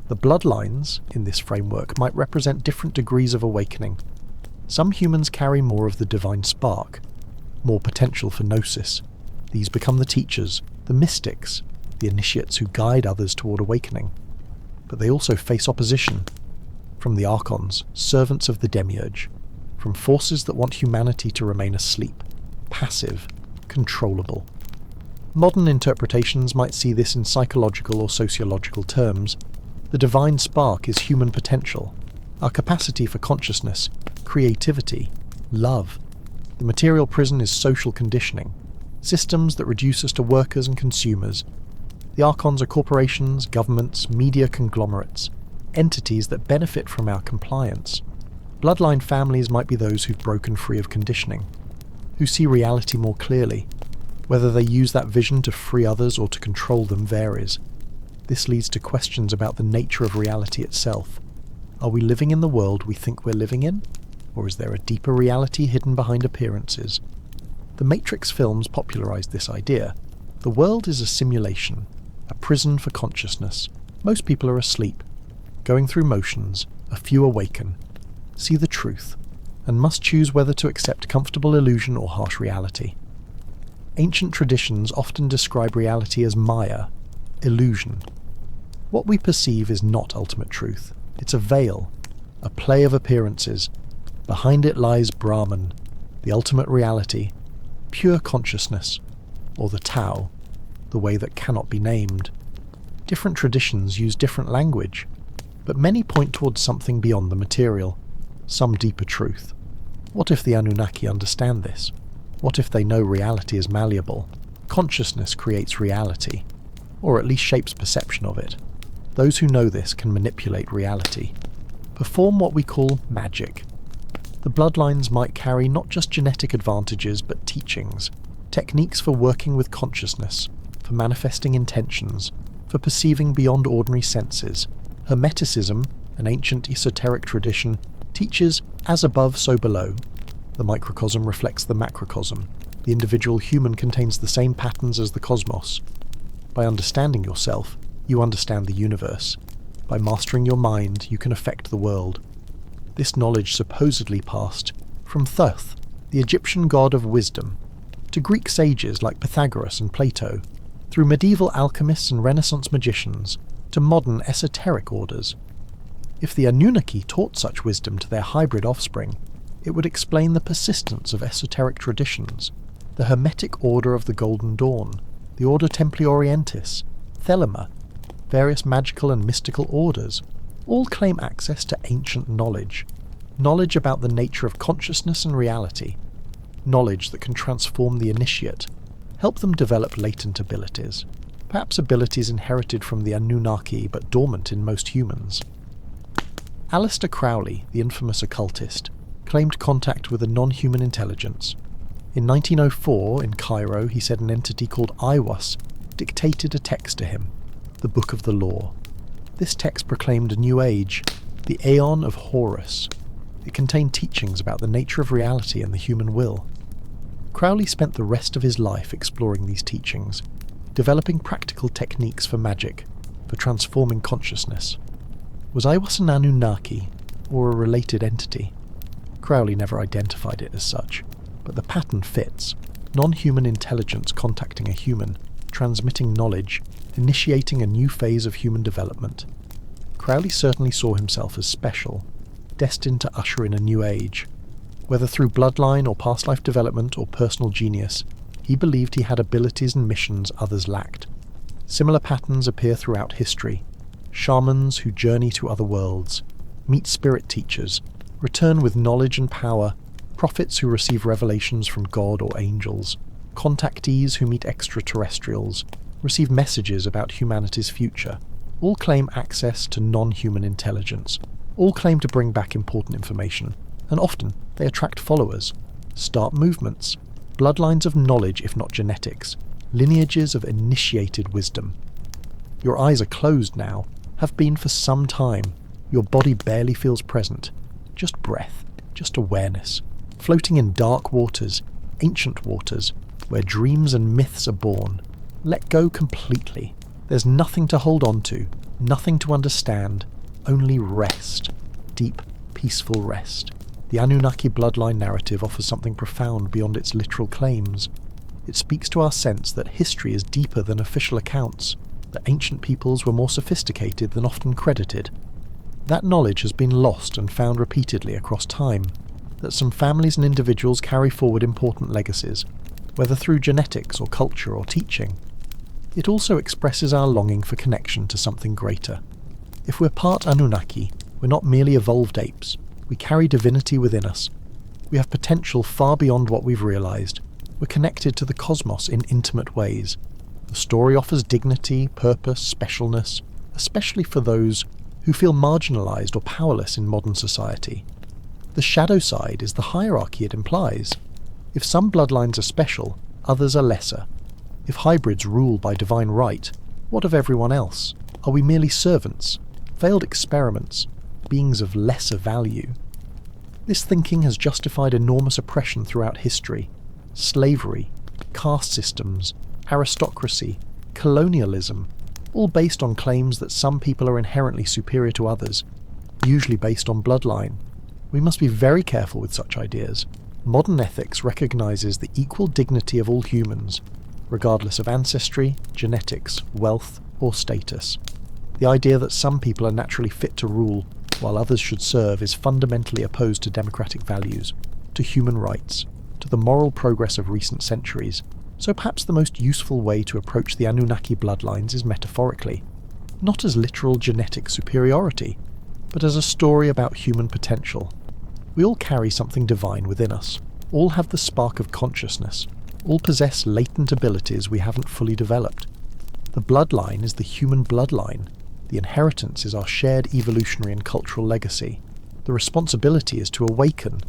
The bloodlines, in this framework, might represent different degrees of awakening. Some humans carry more of the divine spark, more potential for gnosis. These become the teachers, the mystics, the initiates who guide others toward awakening. But they also face opposition from the archons, servants of the demiurge, from forces that want humanity to remain asleep, passive, controllable. Modern interpretations might see this in psychological or sociological terms. The divine spark is human potential, our capacity for consciousness, creativity, love. The material prison is social conditioning, systems that reduce us to workers and consumers. The Archons are corporations, governments, media conglomerates, entities that benefit from our compliance. Bloodline families might be those who've broken free of conditioning, who see reality more clearly. Whether they use that vision to free others or to control them varies. This leads to questions about the nature of reality itself. Are we living in the world we think we're living in? Or is there a deeper reality hidden behind appearances? The Matrix films popularized this idea. The world is a simulation, a prison for consciousness. Most people are asleep, going through motions. A few awaken, see the truth, and must choose whether to accept comfortable illusion or harsh reality. Ancient traditions often describe reality as Maya, illusion. What we perceive is not ultimate truth. It's a veil, a play of appearances. Behind it lies Brahman, the ultimate reality, pure consciousness, or the Tao, the way that cannot be named. Different traditions use different language, but many point towards something beyond the material, some deeper truth. What if the Anunnaki understand this? What if they know reality is malleable? Consciousness creates reality, or at least shapes perception of it. Those who know this can manipulate reality, perform what we call magic. The bloodlines might carry not just genetic advantages but teachings, techniques for working with consciousness, for manifesting intentions, for perceiving beyond ordinary senses. Hermeticism, an ancient esoteric tradition, teaches as above so below. The microcosm reflects the macrocosm. The individual human contains the same patterns as the cosmos. By understanding yourself, you understand the universe. By mastering your mind, you can affect the world. This knowledge supposedly passed from Thoth, the Egyptian god of wisdom, to Greek sages like Pythagoras and Plato, through medieval alchemists and Renaissance magicians, to modern esoteric orders. If the Anunnaki taught such wisdom to their hybrid offspring, it would explain the persistence of esoteric traditions, the Hermetic Order of the Golden Dawn, the Order Templi Orientis, Thelema, various magical and mystical orders, all claim access to ancient knowledge about the nature of consciousness and reality, knowledge that can transform the initiate, help them develop latent abilities, perhaps abilities inherited from the Anunnaki but dormant in most humans. Aleister Crowley, the infamous occultist, claimed contact with a non-human intelligence. In 1904, in Cairo, he said an entity called Aiwass dictated a text to him, the Book of the Law. This text proclaimed a new age, the Aeon of Horus. It contained teachings about the nature of reality and the human will. Crowley spent the rest of his life exploring these teachings, developing practical techniques for magic, for transforming consciousness. Was Aiwass an Anunnaki, or a related entity? Crowley never identified it as such, but the pattern fits. Non-human intelligence contacting a human, transmitting knowledge, initiating a new phase of human development. Crowley certainly saw himself as special, destined to usher in a new age. Whether through bloodline or past life development or personal genius, he believed he had abilities and missions others lacked. Similar patterns appear throughout history. Shamans who journey to other worlds, meet spirit teachers, return with knowledge and power, prophets who receive revelations from God or angels, contactees who meet extraterrestrials, receive messages about humanity's future. All claim access to non-human intelligence. All claim to bring back important information, and often they attract followers, start movements, bloodlines of knowledge if not genetics, lineages of initiated wisdom. Your eyes are closed now, have been for some time. Your body barely feels present. Just breath, just awareness, floating in dark waters, ancient waters, where dreams and myths are born. Let go completely. There's nothing to hold on to, nothing to understand, only rest. Deep, peaceful rest. The Anunnaki bloodline narrative offers something profound beyond its literal claims. It speaks to our sense that history is deeper than official accounts, that ancient peoples were more sophisticated than often credited. That knowledge has been lost and found repeatedly across time, that some families and individuals carry forward important legacies, whether through genetics or culture or teaching. It also expresses our longing for connection to something greater. If we're part Anunnaki, we're not merely evolved apes. We carry divinity within us. We have potential far beyond what we've realized. We're connected to the cosmos in intimate ways. The story offers dignity, purpose, specialness, especially for those who feel marginalised or powerless in modern society. The shadow side is the hierarchy it implies. If some bloodlines are special, others are lesser. If hybrids rule by divine right, what of everyone else? Are we merely servants, failed experiments, beings of lesser value? This thinking has justified enormous oppression throughout history: slavery, caste systems, aristocracy, colonialism, all based on claims that some people are inherently superior to others, usually based on bloodline. We must be very careful with such ideas. Modern ethics recognises the equal dignity of all humans, regardless of ancestry, genetics, wealth, or status. The idea that some people are naturally fit to rule while others should serve is fundamentally opposed to democratic values, to human rights, to the moral progress of recent centuries. So perhaps the most useful way to approach the Anunnaki bloodlines is metaphorically, not as literal genetic superiority, but as a story about human potential. We all carry something divine within us, all have the spark of consciousness, all possess latent abilities we haven't fully developed. The bloodline is the human bloodline. The inheritance is our shared evolutionary and cultural legacy. The responsibility is to awaken,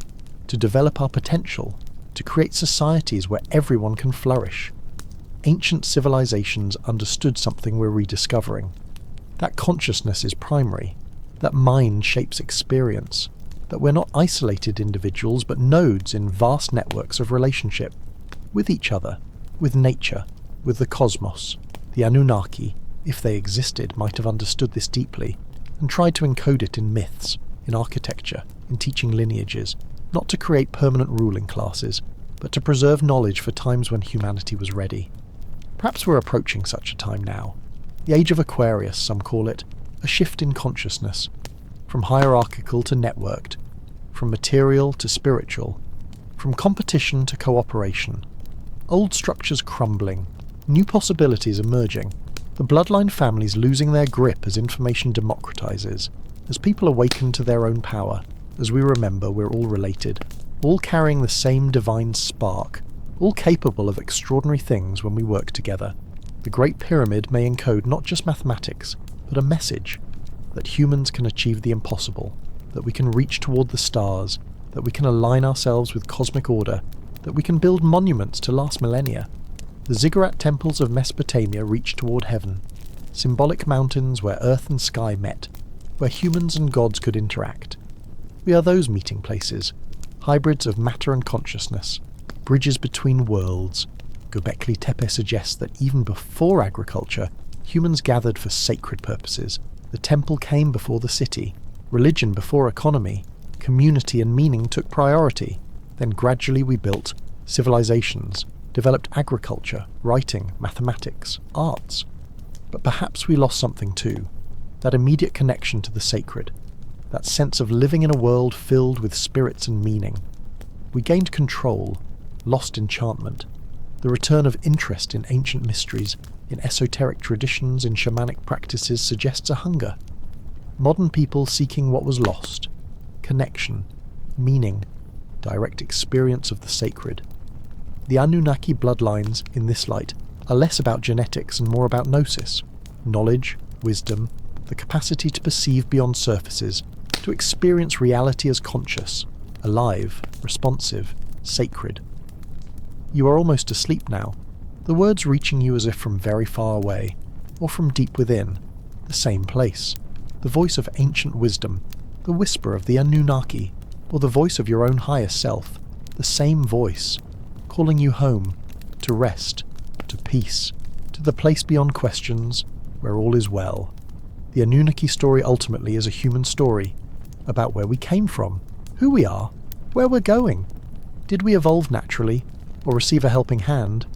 to develop our potential, to create societies where everyone can flourish. Ancient civilizations understood something we're rediscovering. That consciousness is primary, that mind shapes experience, that we're not isolated individuals but nodes in vast networks of relationship, with each other, with nature, with the cosmos. The Anunnaki, if they existed, might have understood this deeply, and tried to encode it in myths, in architecture, in teaching lineages, not to create permanent ruling classes, but to preserve knowledge for times when humanity was ready. Perhaps we're approaching such a time now. The Age of Aquarius, some call it, a shift in consciousness, from hierarchical to networked, from material to spiritual, from competition to cooperation. Old structures crumbling, new possibilities emerging, the bloodline families losing their grip as information democratizes, as people awaken to their own power, as we remember we're all related, all carrying the same divine spark, all capable of extraordinary things when we work together. The Great Pyramid may encode not just mathematics, but a message that humans can achieve the impossible, that we can reach toward the stars, that we can align ourselves with cosmic order, that we can build monuments to last millennia. The ziggurat temples of Mesopotamia reach toward heaven, symbolic mountains where earth and sky met, where humans and gods could interact. We are those meeting places, hybrids of matter and consciousness, bridges between worlds. Göbekli Tepe suggests that even before agriculture, humans gathered for sacred purposes. The temple came before the city, religion before economy, community and meaning took priority. Then gradually we built civilizations, developed agriculture, writing, mathematics, arts. But perhaps we lost something too, that immediate connection to the sacred, that sense of living in a world filled with spirits and meaning. We gained control, lost enchantment. The return of interest in ancient mysteries, in esoteric traditions, in shamanic practices suggests a hunger. Modern people seeking what was lost: connection, meaning, direct experience of the sacred. The Anunnaki bloodlines, in this light, are less about genetics and more about gnosis, knowledge, wisdom, the capacity to perceive beyond surfaces, to experience reality as conscious, alive, responsive, sacred. You are almost asleep now, the words reaching you as if from very far away, or from deep within, the same place, the voice of ancient wisdom, the whisper of the Anunnaki, or the voice of your own higher self, the same voice, calling you home, to rest, to peace, to the place beyond questions, where all is well. The Anunnaki story ultimately is a human story, about where we came from, who we are, where we're going. Did we evolve naturally, or receive a helping hand?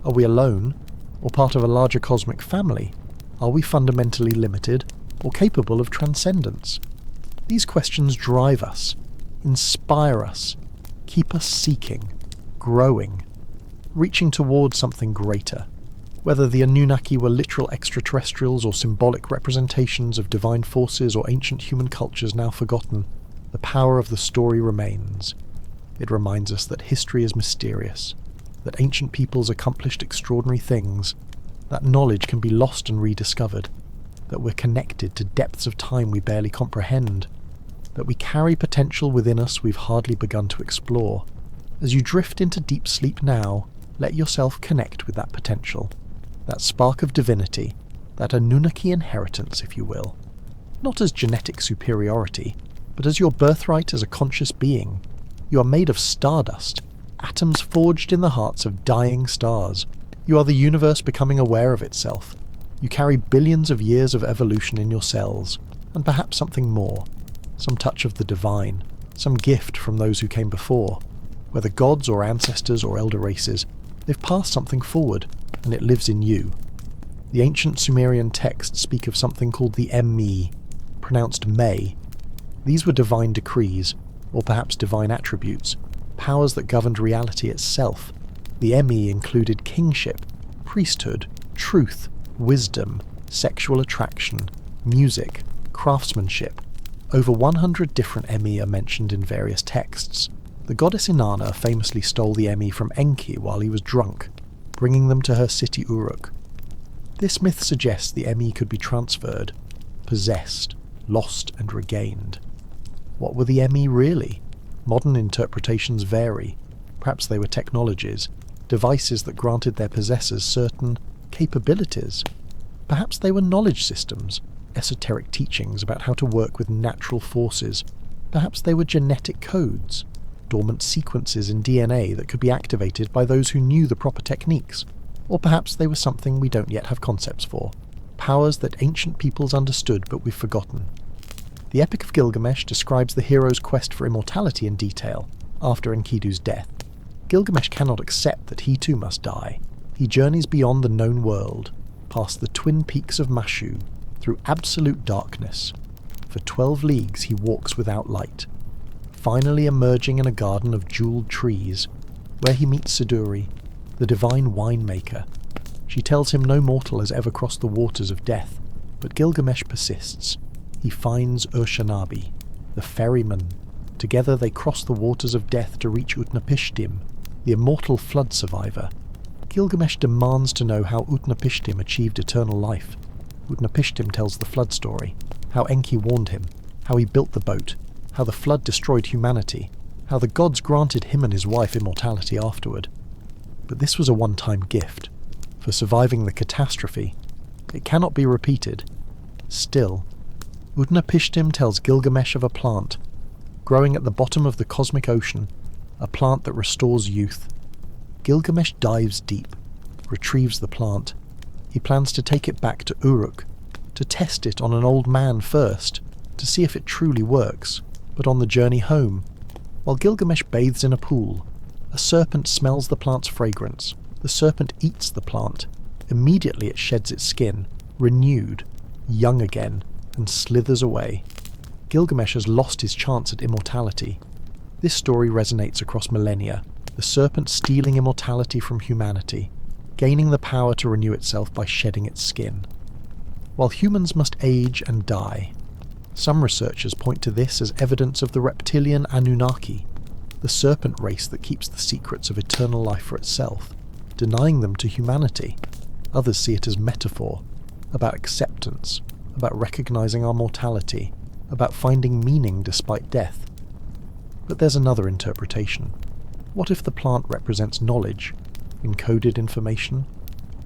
Are we alone, or part of a larger cosmic family? Are we fundamentally limited, or capable of transcendence? These questions drive us, inspire us, keep us seeking, growing, reaching towards something greater. Whether the Anunnaki were literal extraterrestrials or symbolic representations of divine forces or ancient human cultures now forgotten, the power of the story remains. It reminds us that history is mysterious, that ancient peoples accomplished extraordinary things, that knowledge can be lost and rediscovered, that we're connected to depths of time we barely comprehend, that we carry potential within us we've hardly begun to explore. As you drift into deep sleep now, let yourself connect with that potential, that spark of divinity, that Anunnaki inheritance, if you will. Not as genetic superiority, but as your birthright as a conscious being. You are made of stardust, atoms forged in the hearts of dying stars. You are the universe becoming aware of itself. You carry billions of years of evolution in your cells, and perhaps something more, some touch of the divine, some gift from those who came before. Whether gods or ancestors or elder races, they've passed something forward, and it lives in you. The ancient Sumerian texts speak of something called the Emmi, pronounced May. These were divine decrees, or perhaps divine attributes, powers that governed reality itself. The Emmi included kingship, priesthood, truth, wisdom, sexual attraction, music, craftsmanship. Over 100 different Emmi are mentioned in various texts. The goddess Inanna famously stole the Emmi from Enki while he was drunk, bringing them to her city Uruk. This myth suggests the Emmi could be transferred, possessed, lost and regained. What were the Emmi really? Modern interpretations vary. Perhaps they were technologies, devices that granted their possessors certain capabilities. Perhaps they were knowledge systems, esoteric teachings about how to work with natural forces. Perhaps they were genetic codes, dormant sequences in DNA that could be activated by those who knew the proper techniques. Or perhaps they were something we don't yet have concepts for, powers that ancient peoples understood but we've forgotten. The Epic of Gilgamesh describes the hero's quest for immortality in detail, after Enkidu's death. Gilgamesh cannot accept that he too must die. He journeys beyond the known world, past the twin peaks of Mashu, through absolute darkness. For 12 leagues he walks without light, finally emerging in a garden of jeweled trees, where he meets Siduri, the divine winemaker. She tells him no mortal has ever crossed the waters of death, but Gilgamesh persists. He finds Urshanabi, the ferryman. Together they cross the waters of death to reach Utnapishtim, the immortal flood survivor. Gilgamesh demands to know how Utnapishtim achieved eternal life. Utnapishtim tells the flood story, how Enki warned him, how he built the boat, how the flood destroyed humanity, how the gods granted him and his wife immortality afterward. But this was a one-time gift. For surviving the catastrophe, it cannot be repeated. Still, Utnapishtim tells Gilgamesh of a plant, growing at the bottom of the cosmic ocean, a plant that restores youth. Gilgamesh dives deep, retrieves the plant. He plans to take it back to Uruk, to test it on an old man first, to see if it truly works. But on the journey home, while Gilgamesh bathes in a pool, a serpent smells the plant's fragrance. The serpent eats the plant. Immediately it sheds its skin, renewed, young again, and slithers away. Gilgamesh has lost his chance at immortality. This story resonates across millennia, the serpent stealing immortality from humanity, gaining the power to renew itself by shedding its skin. While humans must age and die, some researchers point to this as evidence of the reptilian Anunnaki, the serpent race that keeps the secrets of eternal life for itself, denying them to humanity. Others see it as metaphor, about acceptance, about recognizing our mortality, about finding meaning despite death. But there's another interpretation. What if the plant represents knowledge, encoded information?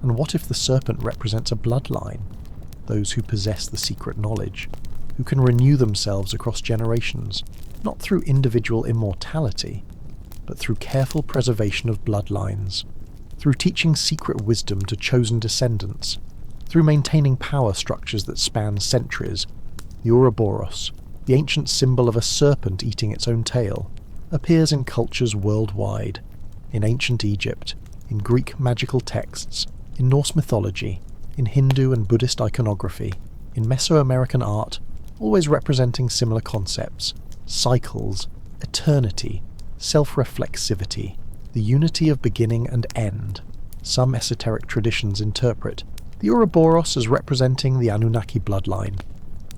And what if the serpent represents a bloodline, those who possess the secret knowledge, who can renew themselves across generations, not through individual immortality, but through careful preservation of bloodlines, through teaching secret wisdom to chosen descendants, through maintaining power structures that span centuries. The Ouroboros, the ancient symbol of a serpent eating its own tail, appears in cultures worldwide, in ancient Egypt, in Greek magical texts, in Norse mythology, in Hindu and Buddhist iconography, in Mesoamerican art, always representing similar concepts: cycles, eternity, self-reflexivity, the unity of beginning and end. Some esoteric traditions interpret the Ouroboros as representing the Anunnaki bloodline,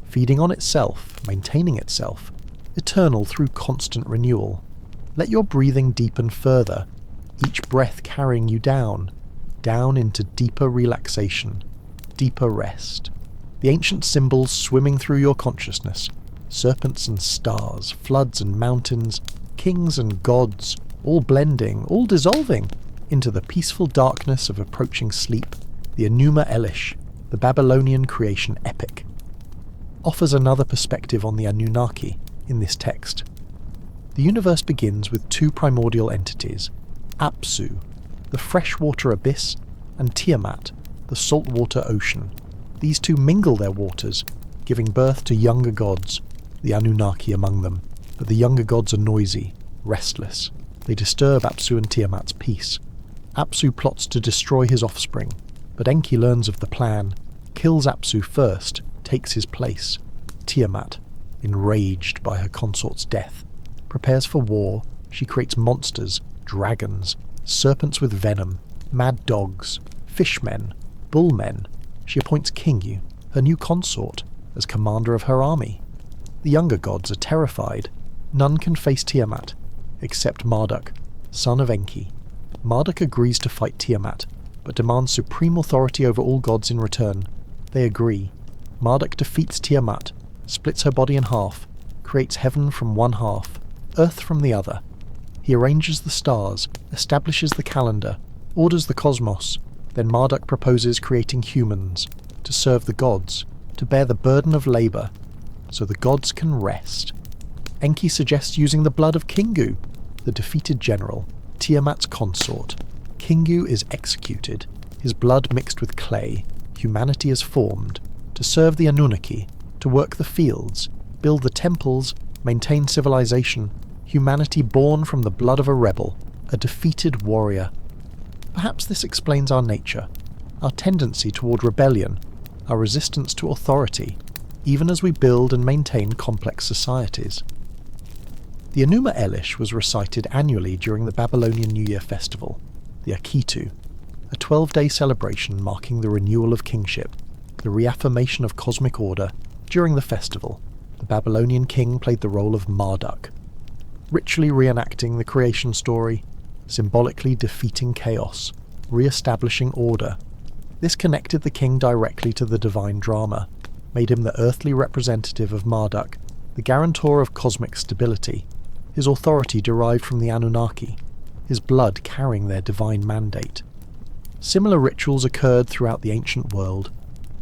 feeding on itself, maintaining itself, eternal through constant renewal. Let your breathing deepen further, each breath carrying you down, down into deeper relaxation, deeper rest. The ancient symbols swimming through your consciousness, serpents and stars, floods and mountains, kings and gods, all blending, all dissolving into the peaceful darkness of approaching sleep. The Enuma Elish, the Babylonian creation epic, offers another perspective on the Anunnaki in this text. The universe begins with two primordial entities, Apsu, the freshwater abyss, and Tiamat, the saltwater ocean. These two mingle their waters, giving birth to younger gods, the Anunnaki among them. But the younger gods are noisy, restless. They disturb Apsu and Tiamat's peace. Apsu plots to destroy his offspring, but Enki learns of the plan, kills Apsu first, takes his place. Tiamat, enraged by her consort's death, prepares for war. She creates monsters, dragons, serpents with venom, mad dogs, fishmen, bullmen. She appoints Kingu, her new consort, as commander of her army. The younger gods are terrified. None can face Tiamat, except Marduk, son of Enki. Marduk agrees to fight Tiamat, but demands supreme authority over all gods in return. They agree. Marduk defeats Tiamat, splits her body in half, creates heaven from one half, earth from the other. He arranges the stars, establishes the calendar, orders the cosmos. Then Marduk proposes creating humans, to serve the gods, to bear the burden of labour, so the gods can rest. Enki suggests using the blood of Kingu, the defeated general, Tiamat's consort. Kingu is executed, his blood mixed with clay. Humanity is formed, to serve the Anunnaki, to work the fields, build the temples, maintain civilization. Humanity born from the blood of a rebel, a defeated warrior. Perhaps this explains our nature, our tendency toward rebellion, our resistance to authority, even as we build and maintain complex societies. The Enuma Elish was recited annually during the Babylonian New Year festival, the Akitu, a 12-day celebration marking the renewal of kingship, the reaffirmation of cosmic order. During the festival, the Babylonian king played the role of Marduk, ritually reenacting the creation story, symbolically defeating chaos, re-establishing order. This connected the king directly to the divine drama, made him the earthly representative of Marduk, the guarantor of cosmic stability. His authority derived from the Anunnaki, his blood carrying their divine mandate. Similar rituals occurred throughout the ancient world.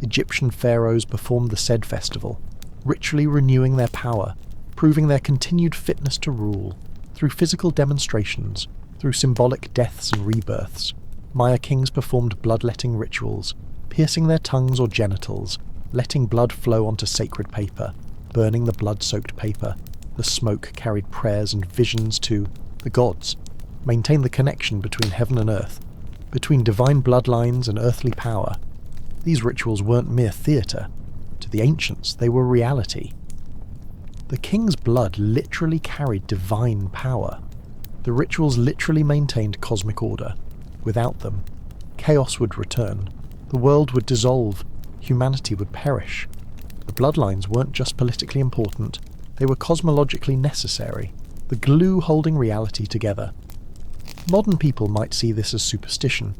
Egyptian pharaohs performed the said festival, ritually renewing their power, proving their continued fitness to rule, through physical demonstrations, through symbolic deaths and rebirths. Maya kings performed bloodletting rituals, piercing their tongues or genitals, letting blood flow onto sacred paper, burning the blood-soaked paper. The smoke carried prayers and visions to the gods, maintained the connection between heaven and earth, between divine bloodlines and earthly power. These rituals weren't mere theatre. To the ancients, they were reality. The king's blood literally carried divine power. The rituals literally maintained cosmic order. Without them, chaos would return. The world would dissolve. Humanity would perish. The bloodlines weren't just politically important. They were cosmologically necessary, the glue holding reality together. Modern people might see this as superstition,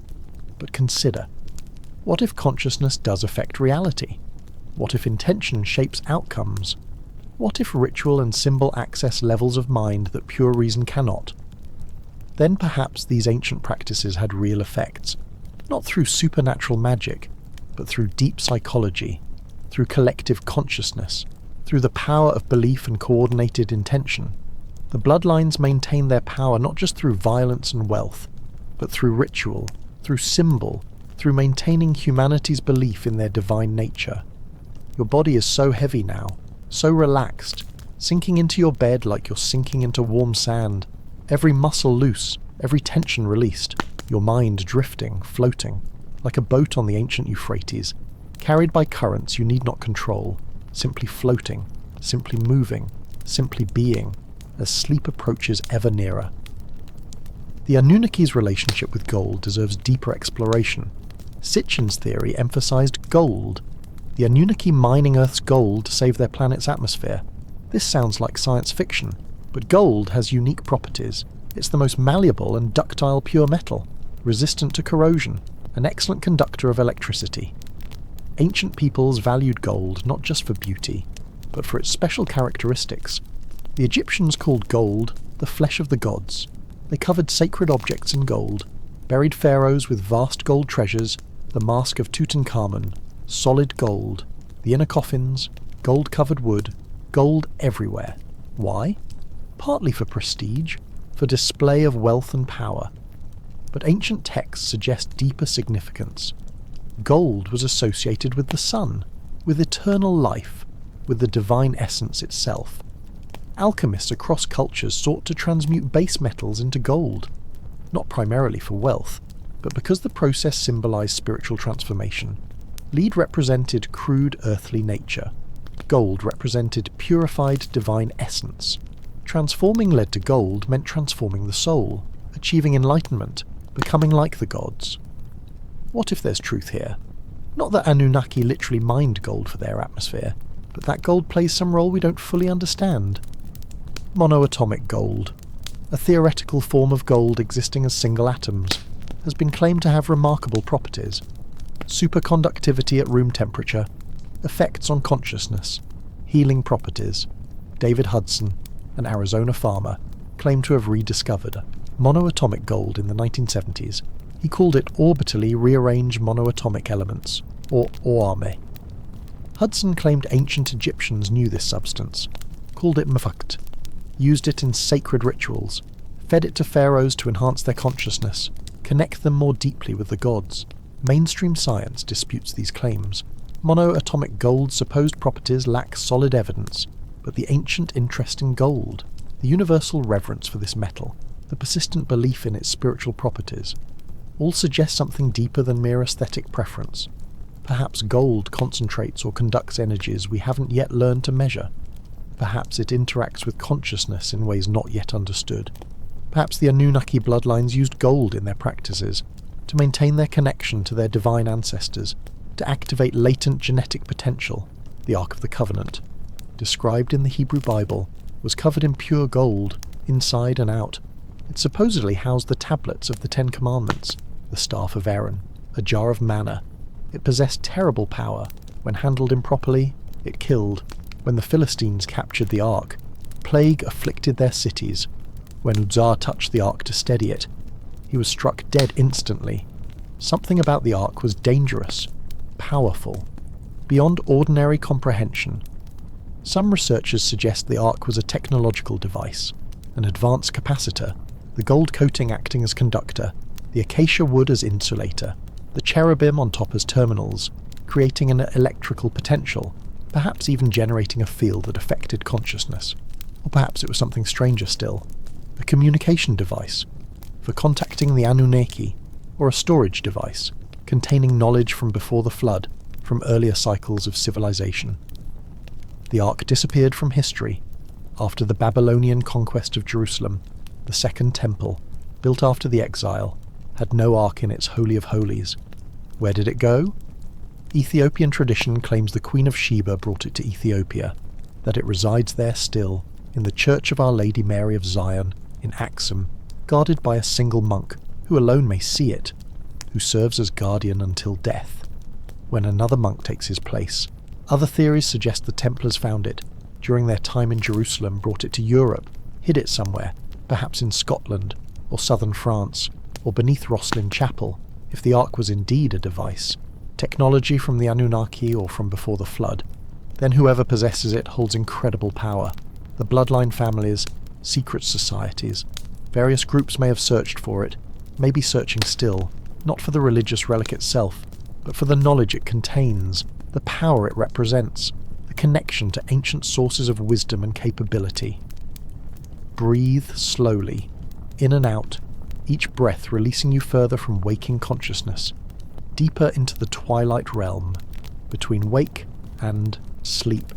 but consider, what if consciousness does affect reality? What if intention shapes outcomes? What if ritual and symbol access levels of mind that pure reason cannot? Then perhaps these ancient practices had real effects, not through supernatural magic, but through deep psychology, through collective consciousness, through the power of belief and coordinated intention. The bloodlines maintain their power not just through violence and wealth, but through ritual, through symbol, through maintaining humanity's belief in their divine nature. Your body is so heavy now, so relaxed, sinking into your bed like you're sinking into warm sand, every muscle loose, every tension released, your mind drifting, floating, like a boat on the ancient Euphrates, carried by currents you need not control, simply floating, simply moving, simply being, as sleep approaches ever nearer. The Anunnaki's relationship with gold deserves deeper exploration. Sitchin's theory emphasized gold, the Anunnaki mining Earth's gold to save their planet's atmosphere. This sounds like science fiction, but gold has unique properties. It's the most malleable and ductile pure metal, resistant to corrosion, an excellent conductor of electricity. Ancient peoples valued gold not just for beauty, but for its special characteristics. The Egyptians called gold the flesh of the gods. They covered sacred objects in gold, buried pharaohs with vast gold treasures, the mask of Tutankhamun, solid gold, the inner coffins, gold-covered wood, gold everywhere. Why? Partly for prestige, for display of wealth and power. But ancient texts suggest deeper significance. Gold was associated with the sun, with eternal life, with the divine essence itself. Alchemists across cultures sought to transmute base metals into gold, not primarily for wealth, but because the process symbolized spiritual transformation. Lead represented crude earthly nature. Gold represented purified divine essence. Transforming lead to gold meant transforming the soul, achieving enlightenment, becoming like the gods. What if there's truth here? Not that Anunnaki literally mined gold for their atmosphere, but that gold plays some role we don't fully understand. Monoatomic gold, a theoretical form of gold existing as single atoms, has been claimed to have remarkable properties. Superconductivity at room temperature, effects on consciousness, healing properties. David Hudson, an Arizona farmer, claimed to have rediscovered monoatomic gold in the 1970s. He called it orbitally rearranged monoatomic elements, or oame. Hudson claimed ancient Egyptians knew this substance, called it mafakt, used it in sacred rituals, fed it to pharaohs to enhance their consciousness, connect them more deeply with the gods. Mainstream science disputes these claims. Monoatomic gold's supposed properties lack solid evidence, but the ancient interest in gold, the universal reverence for this metal, the persistent belief in its spiritual properties, all suggest something deeper than mere aesthetic preference. Perhaps gold concentrates or conducts energies we haven't yet learned to measure. Perhaps it interacts with consciousness in ways not yet understood. Perhaps the Anunnaki Bloodlines used gold in their practices to maintain their connection to their divine ancestors, to activate latent genetic potential. The Ark of the Covenant, described in the Hebrew Bible, was covered in pure gold, inside and out. It supposedly housed the tablets of the Ten Commandments, the staff of Aaron, a jar of manna. It possessed terrible power. When handled improperly, it killed. When the Philistines captured the Ark, plague afflicted their cities. When Uzzah touched the Ark to steady it, he was struck dead instantly. Something about the Ark was dangerous, powerful, beyond ordinary comprehension. Some researchers suggest the Ark was a technological device, an advanced capacitor, the gold coating acting as conductor, the acacia wood as insulator, the cherubim on top as terminals, creating an electrical potential, perhaps even generating a field that affected consciousness. Or perhaps it was something stranger still, a communication device for contacting the Anunnaki, or a storage device containing knowledge from before the flood, from earlier cycles of civilization. The Ark disappeared from history after the Babylonian conquest of Jerusalem. The Second Temple, built after the exile, had no Ark in its Holy of Holies. Where did it go? Ethiopian tradition claims the Queen of Sheba brought it to Ethiopia, that it resides there still, in the Church of Our Lady Mary of Zion, in Axum, guarded by a single monk, who alone may see it, who serves as guardian until death, when another monk takes his place. Other theories suggest the Templars found it, during their time in Jerusalem, brought it to Europe, hid it somewhere, perhaps in Scotland, or southern France, or beneath Rosslyn Chapel, if the Ark was indeed a device, technology from the Anunnaki or from before the flood. Then whoever possesses it holds incredible power. The bloodline families, secret societies, various groups may have searched for it, may be searching still, not for the religious relic itself, but for the knowledge it contains, the power it represents, the connection to ancient sources of wisdom and capability. Breathe slowly, in and out, each breath releasing you further from waking consciousness, deeper into the twilight realm, between wake and sleep,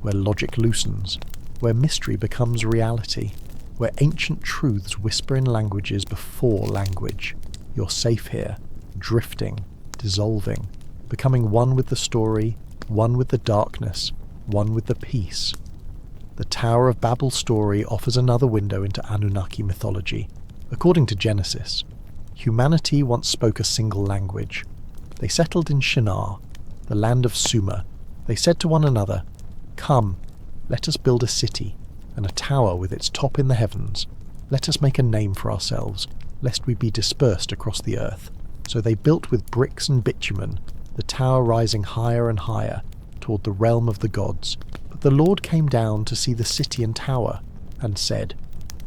where logic loosens, where mystery becomes reality, where ancient truths whisper in languages before language. You're safe here, drifting, dissolving, becoming one with the story, one with the darkness, one with the peace. The Tower of Babel story offers another window into Anunnaki mythology. According to Genesis, Humanity once spoke a single language. They settled in Shinar, the land of Sumer. They said to one another, "Come, let us build a city, and a tower with its top in the heavens. Let us make a name for ourselves, lest we be dispersed across the earth." So they built with bricks and bitumen, the tower rising higher and higher toward the realm of the gods. But the Lord came down to see the city and tower, and said,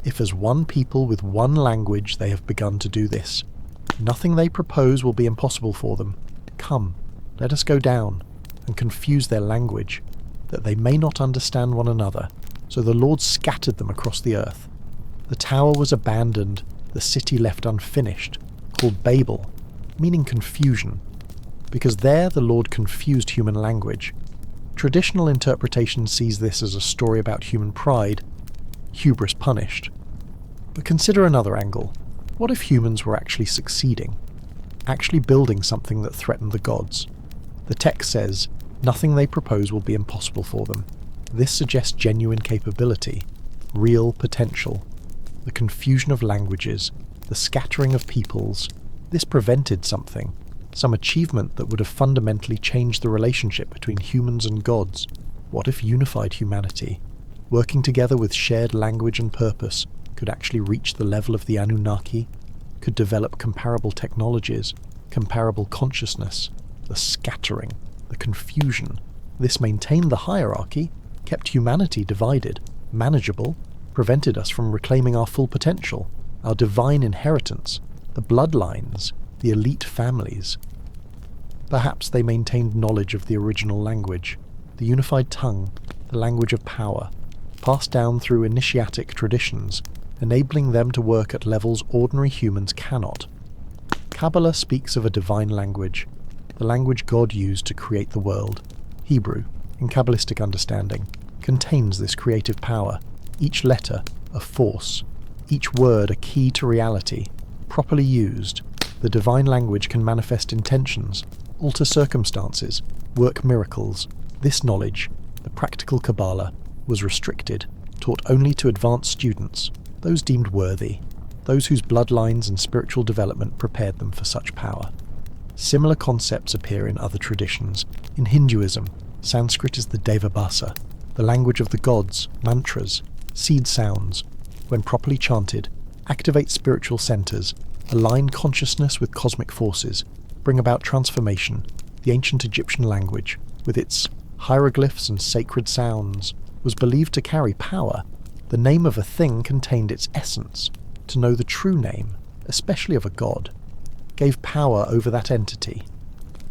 "If as one people with one language they have begun to do this, nothing they propose will be impossible for them. Come, let us go down, and confuse their language, that they may not understand one another." So the Lord scattered them across the earth. The tower was abandoned, the city left unfinished, called Babel, meaning confusion, because there the Lord confused human language. Traditional interpretation sees this as a story about human pride, hubris punished. But consider another angle. What if humans were actually succeeding, actually building something that threatened the gods? The text says, nothing they propose will be impossible for them. This suggests genuine capability, real potential. The confusion of languages, the scattering of peoples, this prevented something, some achievement that would have fundamentally changed the relationship between humans and gods. What if unified humanity, working together with shared language and purpose, could actually reach the level of the Anunnaki, could develop comparable technologies, comparable consciousness? The scattering, the confusion, this maintained the hierarchy, kept humanity divided, manageable, prevented us from reclaiming our full potential, our divine inheritance, the bloodlines, the elite families. Perhaps they maintained knowledge of the original language, the unified tongue, the language of power, passed down through initiatic traditions, enabling them to work at levels ordinary humans cannot. Kabbalah speaks of a divine language, the language God used to create the world. Hebrew, in Kabbalistic understanding, contains this creative power, each letter a force, each word a key to reality. Properly used, the divine language can manifest intentions, alter circumstances, work miracles. This knowledge, the practical Kabbalah, was restricted, taught only to advanced students, those deemed worthy, those whose bloodlines and spiritual development prepared them for such power. Similar concepts appear in other traditions. In Hinduism, Sanskrit is the Deva Bhasa, the language of the gods, mantras, seed sounds, when properly chanted, activate spiritual centers, align consciousness with cosmic forces, bring about transformation. The ancient Egyptian language, with its hieroglyphs and sacred sounds, was believed to carry power. The name of a thing contained its essence. To know the true name, especially of a god, gave power over that entity.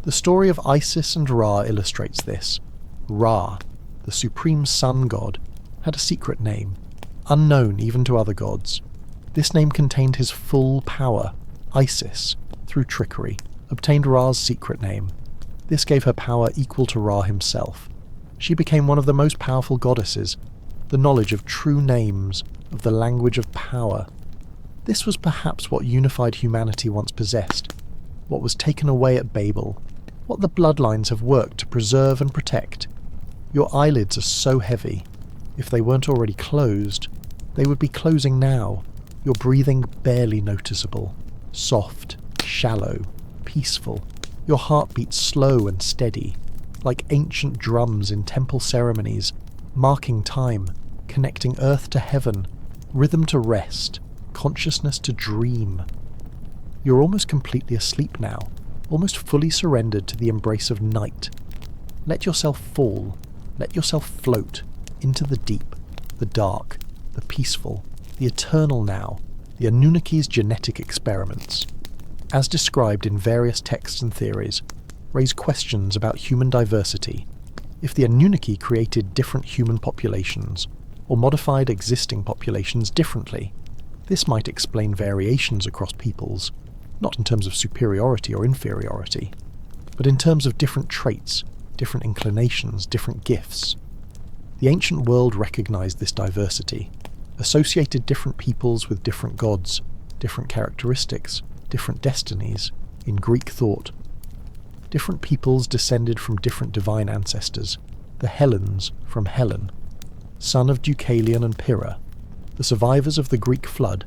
The story of Isis and Ra illustrates this. Ra, the supreme sun god, had a secret name, unknown even to other gods. This name contained his full power. Isis, through trickery, obtained Ra's secret name. This gave her power equal to Ra himself. She became one of the most powerful goddesses, the knowledge of true names, of the language of power. This was perhaps what unified humanity once possessed, what was taken away at Babel, what the bloodlines have worked to preserve and protect. Your eyelids are so heavy. If they weren't already closed, they would be closing now. Your breathing barely noticeable, soft, shallow, peaceful. Your heartbeat slow and steady, like ancient drums in temple ceremonies, marking time, connecting earth to heaven, rhythm to rest, consciousness to dream. You're almost completely asleep now, almost fully surrendered to the embrace of night. Let yourself fall, let yourself float into the deep, the dark, the peaceful, the eternal now, the Anunnaki's genetic experiments, as described in various texts and theories, raise questions about human diversity. If the Anunnaki created different human populations, or modified existing populations differently, this might explain variations across peoples, not in terms of superiority or inferiority, but in terms of different traits, different inclinations, different gifts. The ancient world recognized this diversity, associated different peoples with different gods, different characteristics, different destinies, in Greek thought. Different peoples descended from different divine ancestors, the Hellenes from Helen, son of Deucalion and Pyrrha, the survivors of the Greek flood.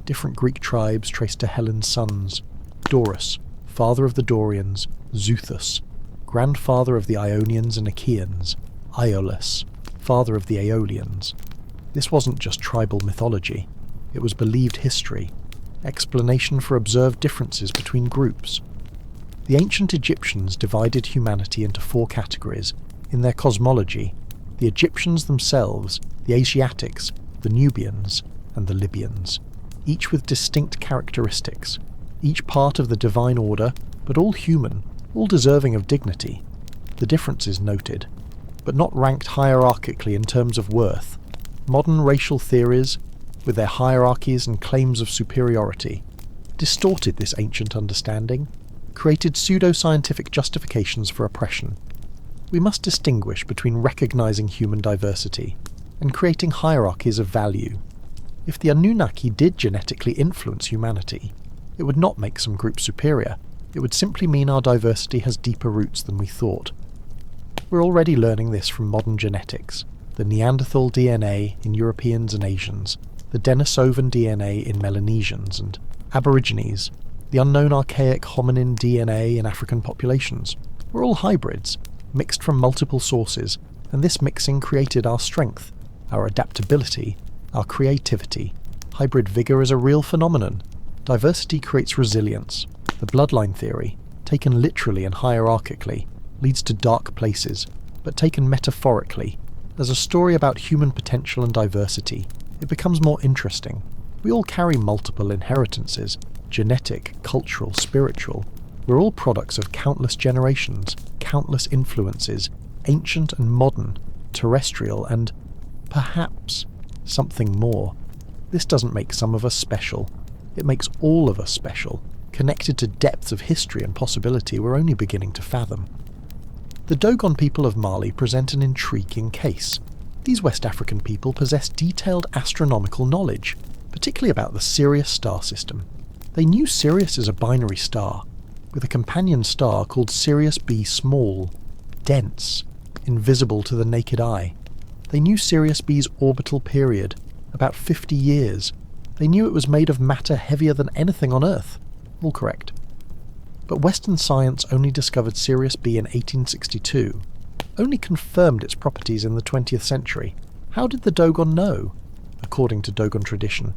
different Greek tribes traced to Helen's sons: Dorus, father of the Dorians; Xuthus, grandfather of the Ionians and Achaeans; Iolus, father of the Aeolians. This wasn't just tribal mythology, it was believed history, explanation for observed differences between groups. The ancient Egyptians divided humanity into 4 categories. In their cosmology, the Egyptians themselves, the Asiatics, the Nubians, and the Libyans, each with distinct characteristics, each part of the divine order, but all human, all deserving of dignity. The differences noted, but not ranked hierarchically in terms of worth. Modern racial theories, with their hierarchies and claims of superiority, distorted this ancient understanding, created pseudo-scientific justifications for oppression. We must distinguish between recognizing human diversity and creating hierarchies of value. If the Anunnaki did genetically influence humanity, it would not make some groups superior. It would simply mean our diversity has deeper roots than we thought. We're already learning this from modern genetics: the Neanderthal DNA in Europeans and Asians, the Denisovan DNA in Melanesians and Aborigines, the unknown archaic hominin DNA in African populations. We're all hybrids, mixed from multiple sources, and this mixing created our strength, our adaptability, our creativity. Hybrid vigor is a real phenomenon. Diversity creates resilience. The bloodline theory, taken literally and hierarchically, leads to dark places, but taken metaphorically, as a story about human potential and diversity, it becomes more interesting. We all carry multiple inheritances: genetic, cultural, spiritual. We're all products of countless generations, countless influences, ancient and modern, terrestrial and, perhaps, something more. This doesn't make some of us special. It makes all of us special, connected to depths of history and possibility we're only beginning to fathom. The Dogon people of Mali present an intriguing case. These West African people possess detailed astronomical knowledge, particularly about the Sirius star system. They knew Sirius is a binary star, with a companion star called Sirius B small, dense, invisible to the naked eye. They knew Sirius B's orbital period, about 50 years. They knew it was made of matter heavier than anything on Earth. All correct. But Western science only discovered Sirius B in 1862, only confirmed its properties in the 20th century. How did the Dogon know? According to Dogon tradition,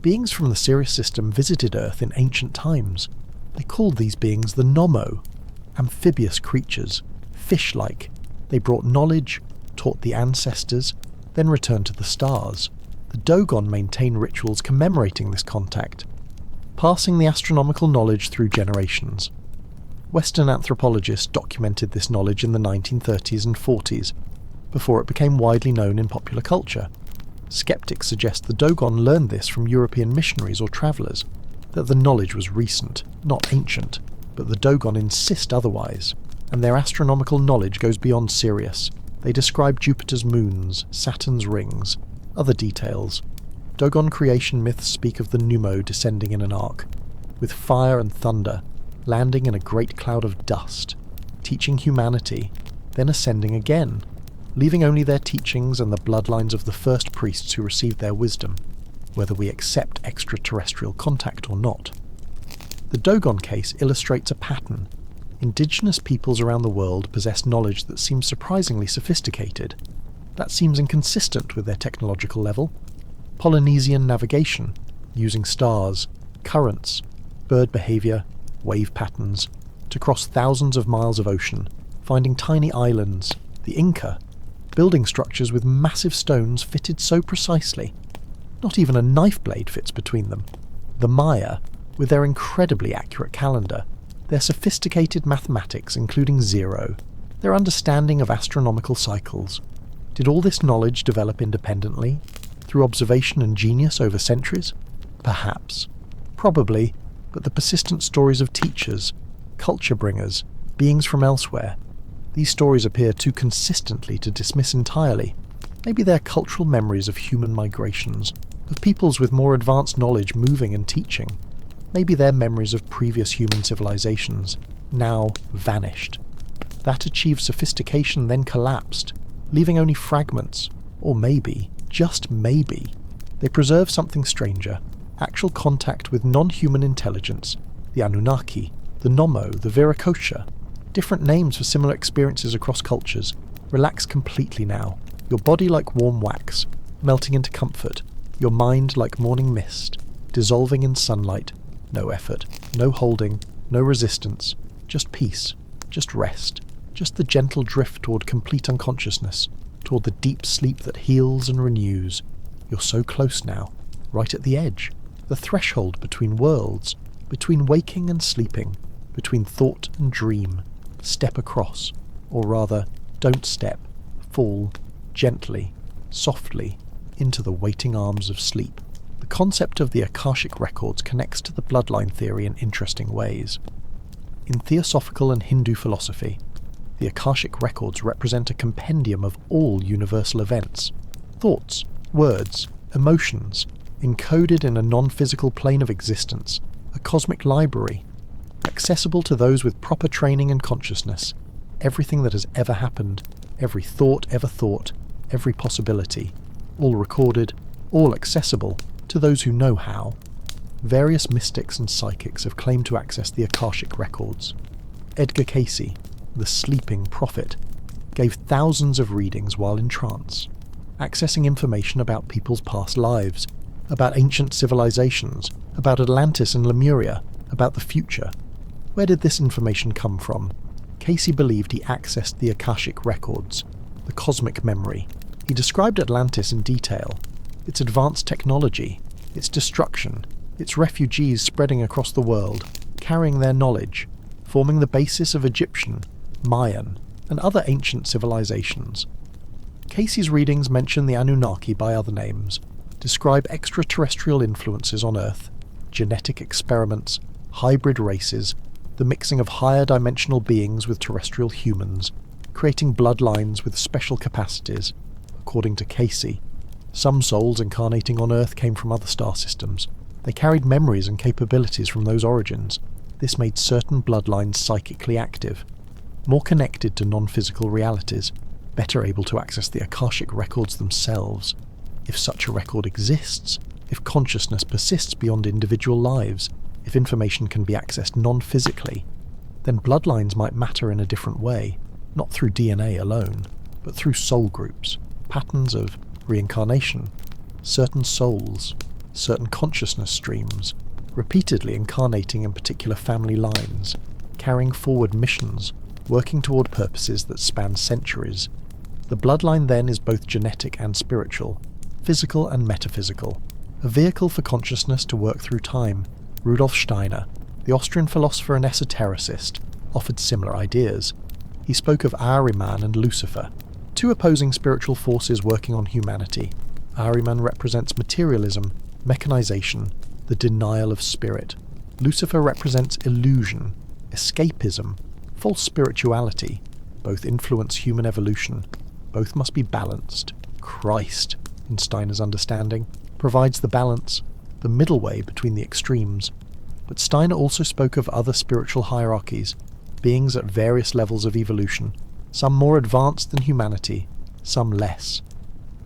beings from the Sirius system visited Earth in ancient times. They called these beings the Nommo, amphibious creatures, fish-like. They brought knowledge, taught the ancestors, then returned to the stars. The Dogon maintain rituals commemorating this contact, passing the astronomical knowledge through generations. Western anthropologists documented this knowledge in the 1930s and 40s, before it became widely known in popular culture. Skeptics suggest the Dogon learned this from European missionaries or travellers, that the knowledge was recent, not ancient, but the Dogon insist otherwise, and their astronomical knowledge goes beyond Sirius. They describe Jupiter's moons, Saturn's rings, other details. Dogon creation myths speak of the Nummo descending in an ark, with fire and thunder, landing in a great cloud of dust, teaching humanity, then ascending again, leaving only their teachings and the bloodlines of the first priests who received their wisdom, whether we accept extraterrestrial contact or not. The Dogon case illustrates a pattern. Indigenous peoples around the world possess knowledge that seems surprisingly sophisticated. That seems inconsistent with their technological level. Polynesian navigation, using stars, currents, bird behaviour, wave patterns, to cross thousands of miles of ocean, finding tiny islands. The Inca, building structures with massive stones fitted so precisely. Not even a knife blade fits between them. The Maya, with their incredibly accurate calendar, their sophisticated mathematics including zero, their understanding of astronomical cycles. Did all this knowledge develop independently, through observation and genius over centuries? Perhaps. Probably, but the persistent stories of teachers, culture bringers, beings from elsewhere, these stories appear too consistently to dismiss entirely. Maybe they're cultural memories of human migrations, of peoples with more advanced knowledge moving and teaching. Maybe they're memories of previous human civilizations, now vanished. That achieved sophistication then collapsed, leaving only fragments, or maybe, just maybe, they preserve something stranger, actual contact with non-human intelligence, the Anunnaki, the Nommo, the Viracocha, different names for similar experiences across cultures. Relax completely now, your body like warm wax, melting into comfort, your mind like morning mist, dissolving in sunlight, no effort, no holding, no resistance, just peace, just rest, just the gentle drift toward complete unconsciousness, toward the deep sleep that heals and renews. You're so close now, right at the edge, the threshold between worlds, between waking and sleeping, between thought and dream. Step across, or rather, don't step, fall, gently, softly, into the waiting arms of sleep. The concept of the Akashic records connects to the bloodline theory in interesting ways. In Theosophical and Hindu philosophy, the Akashic records represent a compendium of all universal events, thoughts, words, emotions, encoded in a non-physical plane of existence, a cosmic library, accessible to those with proper training and consciousness. Everything that has ever happened, every thought ever thought, every possibility, all recorded, all accessible to those who know how. Various mystics and psychics have claimed to access the Akashic records. Edgar Cayce, the sleeping prophet, gave thousands of readings while in trance, accessing information about people's past lives, about ancient civilizations, about Atlantis and Lemuria, about the future. Where did this information come from? Cayce believed he accessed the Akashic records, the cosmic memory. He described Atlantis in detail, its advanced technology, its destruction, its refugees spreading across the world, carrying their knowledge, forming the basis of Egyptian, Mayan, and other ancient civilizations. Cayce's readings mention the Anunnaki by other names, describe extraterrestrial influences on Earth, genetic experiments, hybrid races, the mixing of higher dimensional beings with terrestrial humans, creating bloodlines with special capacities. According to Cayce, some souls incarnating on Earth came from other star systems. They carried memories and capabilities from those origins. This made certain bloodlines psychically active, more connected to non-physical realities, better able to access the Akashic records themselves. If such a record exists, if consciousness persists beyond individual lives, if information can be accessed non-physically, then bloodlines might matter in a different way, not through DNA alone, but through soul groups, patterns of reincarnation, certain souls, certain consciousness streams, repeatedly incarnating in particular family lines, carrying forward missions, working toward purposes that span centuries. The bloodline then is both genetic and spiritual, physical and metaphysical, a vehicle for consciousness to work through time. Rudolf Steiner, the Austrian philosopher and esotericist, offered similar ideas. He spoke of Ahriman and Lucifer, two opposing spiritual forces working on humanity. Ahriman represents materialism, mechanization, the denial of spirit. Lucifer represents illusion, escapism, false spirituality. Both influence human evolution. Both must be balanced. Christ, in Steiner's understanding, provides the balance, the middle way between the extremes. But Steiner also spoke of other spiritual hierarchies, beings at various levels of evolution, some more advanced than humanity, some less.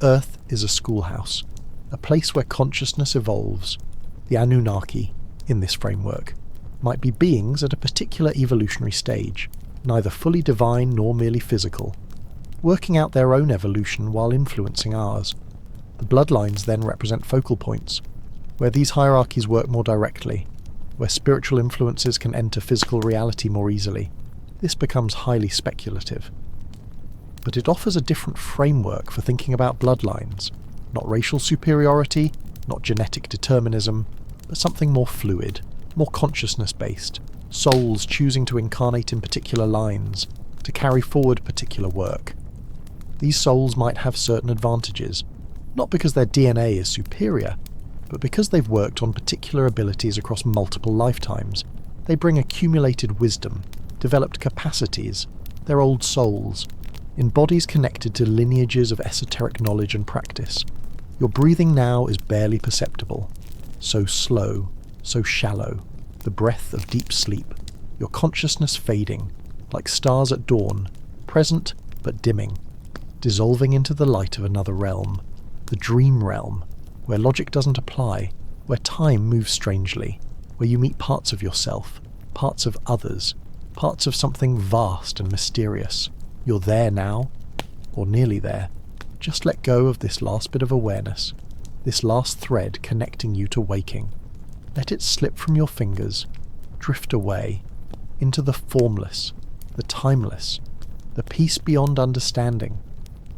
Earth is a schoolhouse, a place where consciousness evolves. The Anunnaki, in this framework, might be beings at a particular evolutionary stage, neither fully divine nor merely physical, working out their own evolution while influencing ours. The bloodlines then represent focal points, where these hierarchies work more directly, where spiritual influences can enter physical reality more easily. This becomes highly speculative. But it offers a different framework for thinking about bloodlines, not racial superiority, not genetic determinism, but something more fluid, more consciousness-based, souls choosing to incarnate in particular lines, to carry forward particular work. These souls might have certain advantages, not because their DNA is superior, but because they've worked on particular abilities across multiple lifetimes. They bring accumulated wisdom, developed capacities, they're old souls, in bodies connected to lineages of esoteric knowledge and practice. Your breathing now is barely perceptible, so slow, so shallow, the breath of deep sleep, your consciousness fading, like stars at dawn, present but dimming, dissolving into the light of another realm, the dream realm, where logic doesn't apply, where time moves strangely, where you meet parts of yourself, parts of others, parts of something vast and mysterious. You're there now, or nearly there. Just let go of this last bit of awareness, this last thread connecting you to waking. Let it slip from your fingers, drift away, into the formless, the timeless, the peace beyond understanding,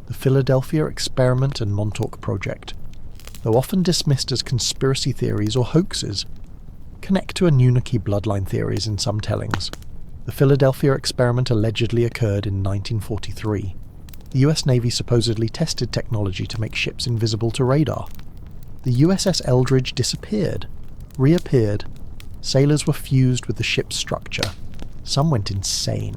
the Philadelphia Experiment and Montauk Project. Though often dismissed as conspiracy theories or hoaxes, connect to Anunnaki bloodline theories in some tellings. The Philadelphia experiment allegedly occurred in 1943. The US Navy supposedly tested technology to make ships invisible to radar. The USS Eldridge disappeared, reappeared. Sailors were fused with the ship's structure. Some went insane.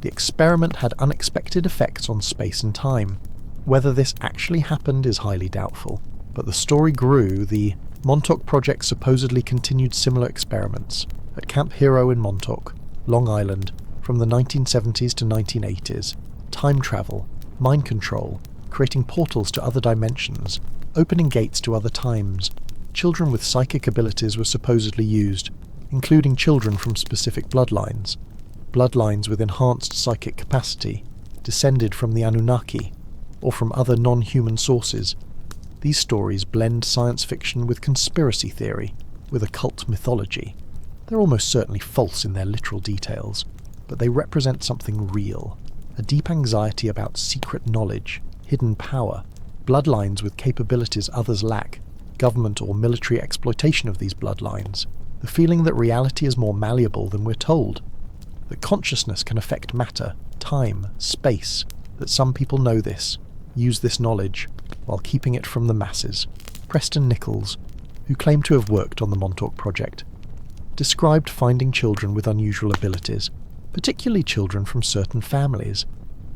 The experiment had unexpected effects on space and time. Whether this actually happened is highly doubtful, but the story grew. The Montauk Project supposedly continued similar experiments at Camp Hero in Montauk, Long Island, from the 1970s to 1980s. Time travel, mind control, creating portals to other dimensions, opening gates to other times. Children with psychic abilities were supposedly used, including children from specific bloodlines. Bloodlines with enhanced psychic capacity, descended from the Anunnaki, or from other non-human sources. These stories blend science fiction with conspiracy theory, with occult mythology. They're almost certainly false in their literal details, but they represent something real, a deep anxiety about secret knowledge, hidden power, bloodlines with capabilities others lack, government or military exploitation of these bloodlines, the feeling that reality is more malleable than we're told, that consciousness can affect matter, time, space, that some people know this, use this knowledge, while keeping it from the masses. Preston Nichols, who claimed to have worked on the Montauk Project, described finding children with unusual abilities, particularly children from certain families.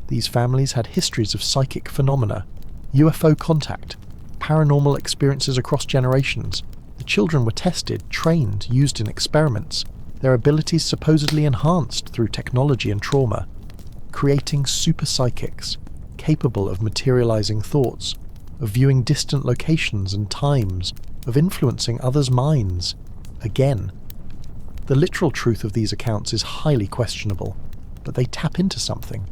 These families had histories of psychic phenomena, UFO contact, paranormal experiences across generations. The children were tested, trained, used in experiments, their abilities supposedly enhanced through technology and trauma, creating super psychics, capable of materializing thoughts, of viewing distant locations and times, of influencing others' minds. Again, the literal truth of these accounts is highly questionable, but they tap into something,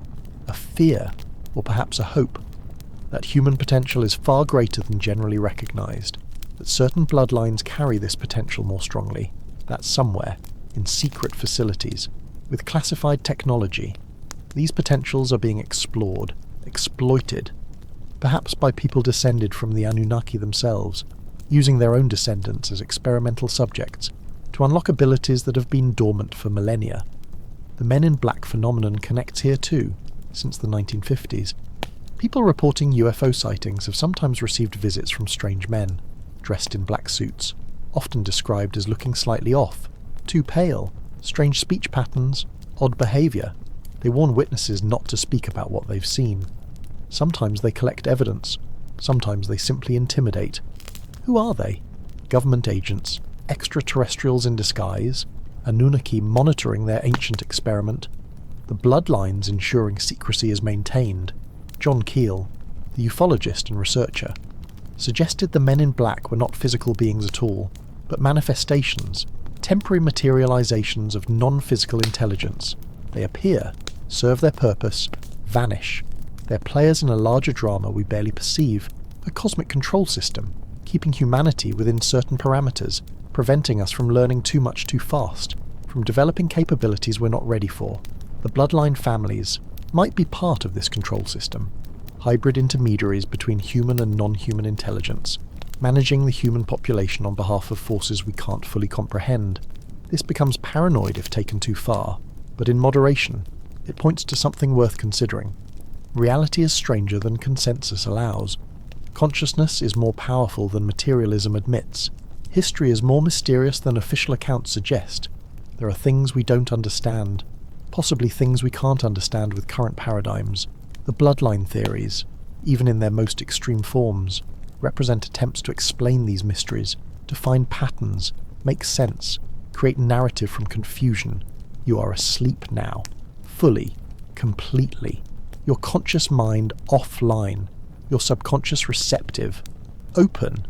a fear, or perhaps a hope, that human potential is far greater than generally recognized, that certain bloodlines carry this potential more strongly, that somewhere, in secret facilities, with classified technology, these potentials are being explored, exploited, perhaps by people descended from the Anunnaki themselves, using their own descendants as experimental subjects to unlock abilities that have been dormant for millennia. The Men in Black phenomenon connects here too, since the 1950s. People reporting UFO sightings have sometimes received visits from strange men, dressed in black suits, often described as looking slightly off, too pale, strange speech patterns, odd behaviour. They warn witnesses not to speak about what they've seen. Sometimes they collect evidence, sometimes they simply intimidate. Who are they? Government agents, extraterrestrials in disguise, Anunnaki monitoring their ancient experiment, the bloodlines ensuring secrecy is maintained. John Keel, the ufologist and researcher, suggested the Men in Black were not physical beings at all, but manifestations, temporary materializations of non-physical intelligence. They appear, serve their purpose, vanish. They're players in a larger drama we barely perceive, a cosmic control system, keeping humanity within certain parameters, preventing us from learning too much too fast, from developing capabilities we're not ready for. The bloodline families might be part of this control system, hybrid intermediaries between human and non-human intelligence, managing the human population on behalf of forces we can't fully comprehend. This becomes paranoid if taken too far, but in moderation, it points to something worth considering. Reality is stranger than consensus allows. Consciousness is more powerful than materialism admits. History is more mysterious than official accounts suggest. There are things we don't understand, possibly things we can't understand with current paradigms. The bloodline theories, even in their most extreme forms, represent attempts to explain these mysteries, to find patterns, make sense, create narrative from confusion. You are asleep now, fully, completely. Your conscious mind offline, your subconscious receptive, open,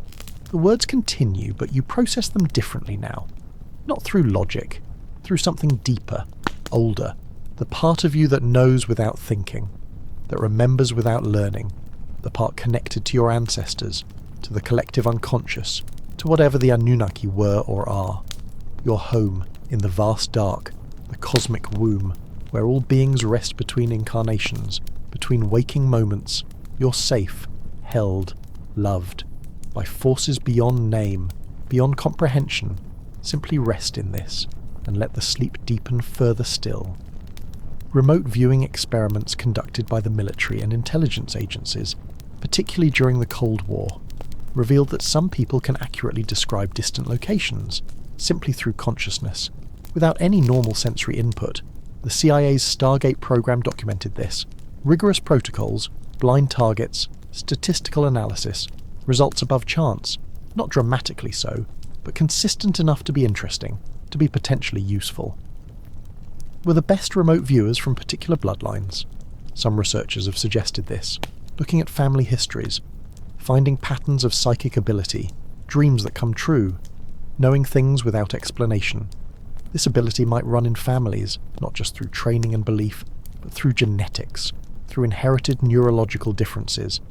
The words continue, but you process them differently now. Not through logic, through something deeper, older, the part of you that knows without thinking, that remembers without learning, the part connected to your ancestors, to the collective unconscious, to whatever the Anunnaki were or are. Your home in the vast dark, the cosmic womb, where all beings rest between incarnations, between waking moments. You're safe, held, loved, by forces beyond name, beyond comprehension. Simply rest in this, and let the sleep deepen further still. Remote viewing experiments conducted by the military and intelligence agencies, particularly during the Cold War, revealed that some people can accurately describe distant locations, simply through consciousness, without any normal sensory input. The CIA's Stargate program documented this. Rigorous protocols, blind targets, statistical analysis, results above chance, not dramatically so, but consistent enough to be interesting, to be potentially useful. Were the best remote viewers from particular bloodlines? Some researchers have suggested this, looking at family histories, finding patterns of psychic ability, dreams that come true, knowing things without explanation. This ability might run in families, not just through training and belief, but through genetics, through inherited neurological differences.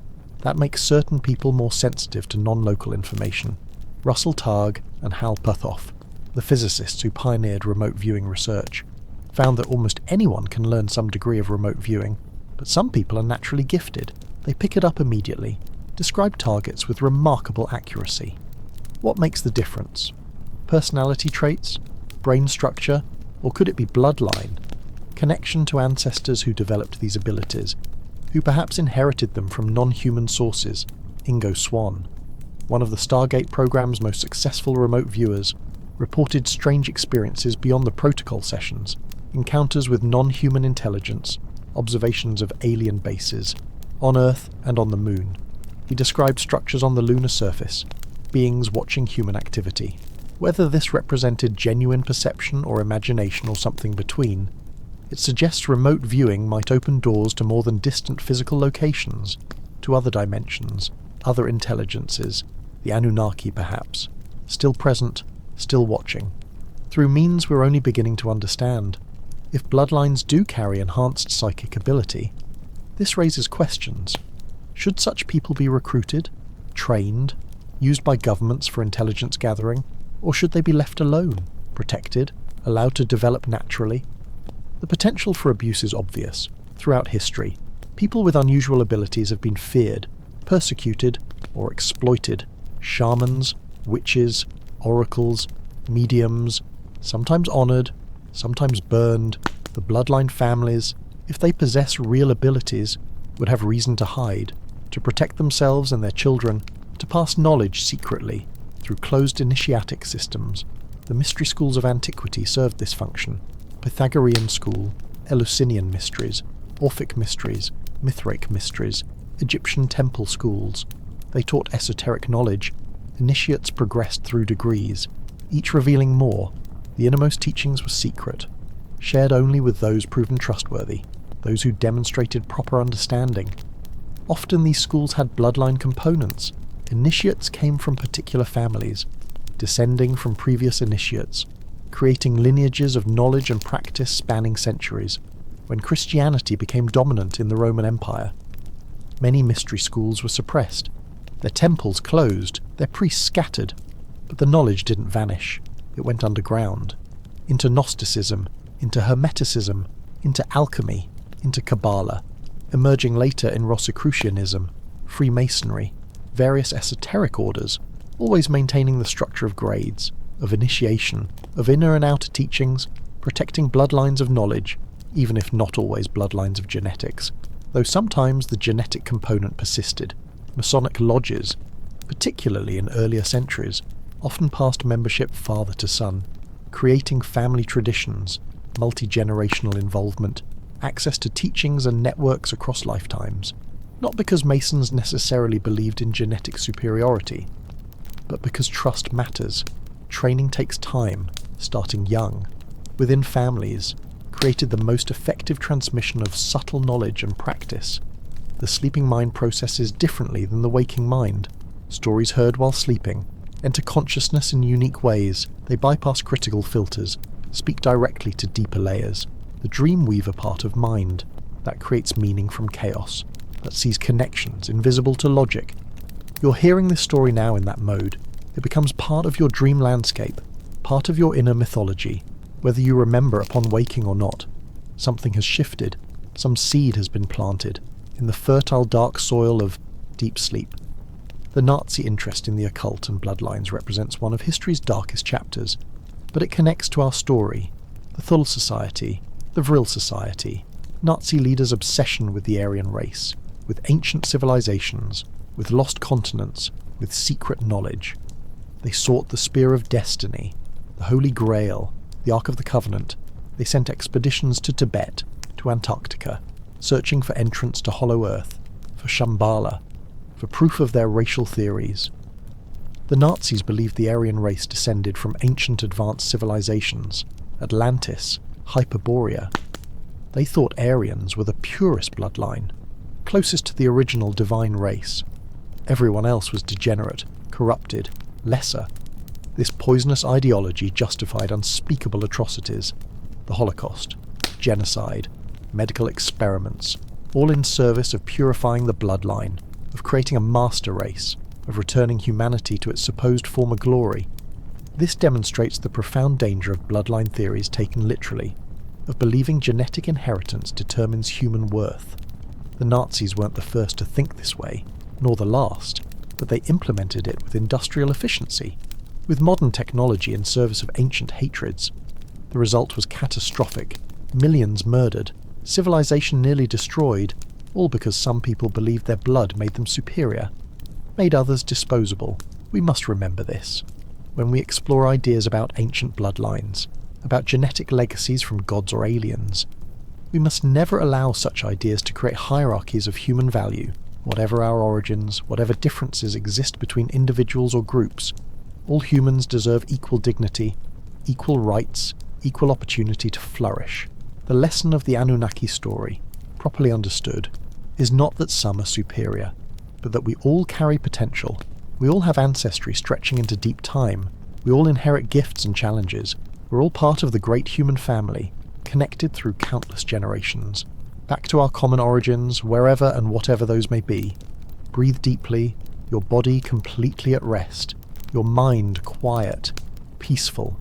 That makes certain people more sensitive to non-local information. Russell Targ and Hal Puthoff, the physicists who pioneered remote viewing research, found that almost anyone can learn some degree of remote viewing, but some people are naturally gifted. They pick it up immediately, describe targets with remarkable accuracy. What makes the difference? Personality traits? Brain structure? Or could it be bloodline? Connection to ancestors who developed these abilities, who perhaps inherited them from non-human sources. Ingo Swann, one of the Stargate program's most successful remote viewers, reported strange experiences beyond the protocol sessions, encounters with non-human intelligence, observations of alien bases, on Earth and on the Moon. He described structures on the lunar surface, beings watching human activity. Whether this represented genuine perception or imagination or something between, it suggests remote viewing might open doors to more than distant physical locations, to other dimensions, other intelligences, the Anunnaki perhaps, still present, still watching, through means we're only beginning to understand. If bloodlines do carry enhanced psychic ability, this raises questions. Should such people be recruited, trained, used by governments for intelligence gathering, or should they be left alone, protected, allowed to develop naturally? The potential for abuse is obvious. Throughout history, people with unusual abilities have been feared, persecuted, or exploited. Shamans, witches, oracles, mediums, sometimes honoured, sometimes burned. The bloodline families, if they possess real abilities, would have reason to hide, to protect themselves and their children, to pass knowledge secretly, through closed initiatic systems. The mystery schools of antiquity served this function. Pythagorean school, Eleusinian mysteries, Orphic mysteries, Mithraic mysteries, Egyptian temple schools. They taught esoteric knowledge. Initiates progressed through degrees, each revealing more. The innermost teachings were secret, shared only with those proven trustworthy, those who demonstrated proper understanding. Often these schools had bloodline components. Initiates came from particular families, descending from previous initiates, creating lineages of knowledge and practice spanning centuries. When Christianity became dominant in the Roman Empire, many mystery schools were suppressed, their temples closed, their priests scattered, but the knowledge didn't vanish. It went underground, into Gnosticism, into Hermeticism, into alchemy, into Kabbalah, emerging later in Rosicrucianism, Freemasonry, various esoteric orders, always maintaining the structure of grades, of initiation, of inner and outer teachings, protecting bloodlines of knowledge, even if not always bloodlines of genetics, though sometimes the genetic component persisted. Masonic lodges, particularly in earlier centuries, often passed membership father to son, creating family traditions, multi-generational involvement, access to teachings and networks across lifetimes, not because Masons necessarily believed in genetic superiority, but because trust matters. Training takes time, starting young, within families, created the most effective transmission of subtle knowledge and practice. The sleeping mind processes differently than the waking mind. stories heard while sleeping, enter consciousness in unique ways. They bypass critical filters, speak directly to deeper layers. The dreamweaver part of mind, that creates meaning from chaos, that sees connections invisible to logic. You're hearing this story now in that mode. It becomes part of your dream landscape, part of your inner mythology, whether you remember upon waking or not. Something has shifted, some seed has been planted, in the fertile dark soil of deep sleep. The Nazi interest in the occult and bloodlines represents one of history's darkest chapters, but it connects to our story, the Thule Society, the Vril Society, Nazi leaders' obsession with the Aryan race, with ancient civilizations, with lost continents, with secret knowledge. They sought the Spear of Destiny, the Holy Grail, the Ark of the Covenant. They sent expeditions to Tibet, to Antarctica, searching for entrance to Hollow Earth, for Shambhala, for proof of their racial theories. The Nazis believed the Aryan race descended from ancient advanced civilizations, Atlantis, Hyperborea. They thought Aryans were the purest bloodline, closest to the original divine race. Everyone else was degenerate, corrupted, lesser. This poisonous ideology justified unspeakable atrocities, the Holocaust, genocide, medical experiments, all in service of purifying the bloodline, of creating a master race, of returning humanity to its supposed former glory. This demonstrates the profound danger of bloodline theories taken literally, of believing genetic inheritance determines human worth. The Nazis weren't the first to think this way, nor the last, but they implemented it with industrial efficiency, with modern technology in service of ancient hatreds. The result was catastrophic, millions murdered, civilization nearly destroyed, all because some people believed their blood made them superior, made others disposable. We must remember this when we explore ideas about ancient bloodlines, about genetic legacies from gods or aliens. We must never allow such ideas to create hierarchies of human value, whatever our origins, whatever differences exist between individuals or groups. All humans deserve equal dignity, equal rights, equal opportunity to flourish. The lesson of the Anunnaki story, properly understood, is not that some are superior, but that we all carry potential. We all have ancestry stretching into deep time. We all inherit gifts and challenges. We're all part of the great human family, connected through countless generations. Back to our common origins, wherever and whatever those may be. Breathe deeply, your body completely at rest, your mind quiet, peaceful.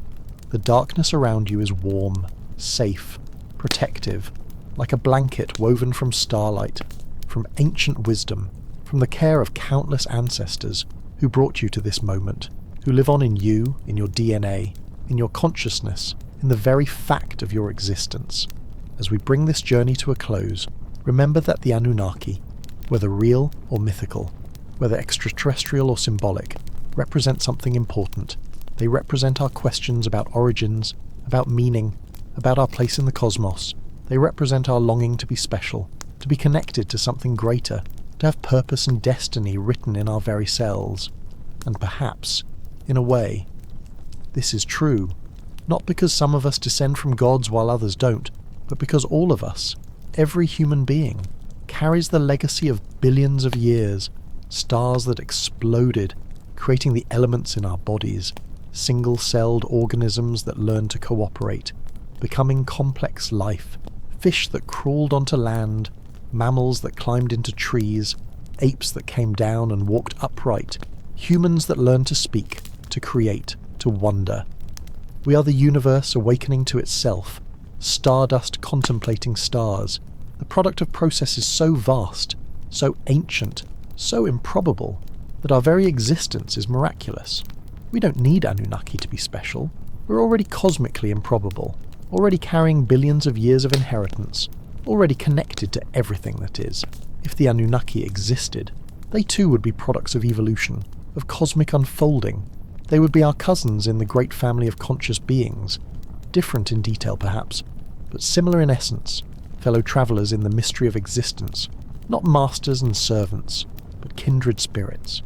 The darkness around you is warm, safe, protective, like a blanket woven from starlight, from ancient wisdom, from the care of countless ancestors who brought you to this moment, who live on in you, in your DNA, in your consciousness, in the very fact of your existence. As we bring this journey to a close, remember that the Anunnaki, whether real or mythical, whether extraterrestrial or symbolic, represent something important. They represent our questions about origins, about meaning, about our place in the cosmos. They represent our longing to be special, to be connected to something greater, to have purpose and destiny written in our very cells. And perhaps, in a way, this is true, not because some of us descend from gods while others don't, but because all of us, every human being, carries the legacy of billions of years, stars that exploded, creating the elements in our bodies, single-celled organisms that learn to cooperate, becoming complex life, fish that crawled onto land, mammals that climbed into trees, apes that came down and walked upright, humans that learned to speak, to create, to wonder. We are the universe awakening to itself, stardust contemplating stars, the product of processes so vast, so ancient, so improbable, that our very existence is miraculous. We don't need Anunnaki to be special. We're already cosmically improbable, already carrying billions of years of inheritance, already connected to everything that is. If the Anunnaki existed, they too would be products of evolution, of cosmic unfolding. They would be our cousins in the great family of conscious beings, different in detail perhaps, but similar in essence, fellow travellers in the mystery of existence, not masters and servants, but kindred spirits,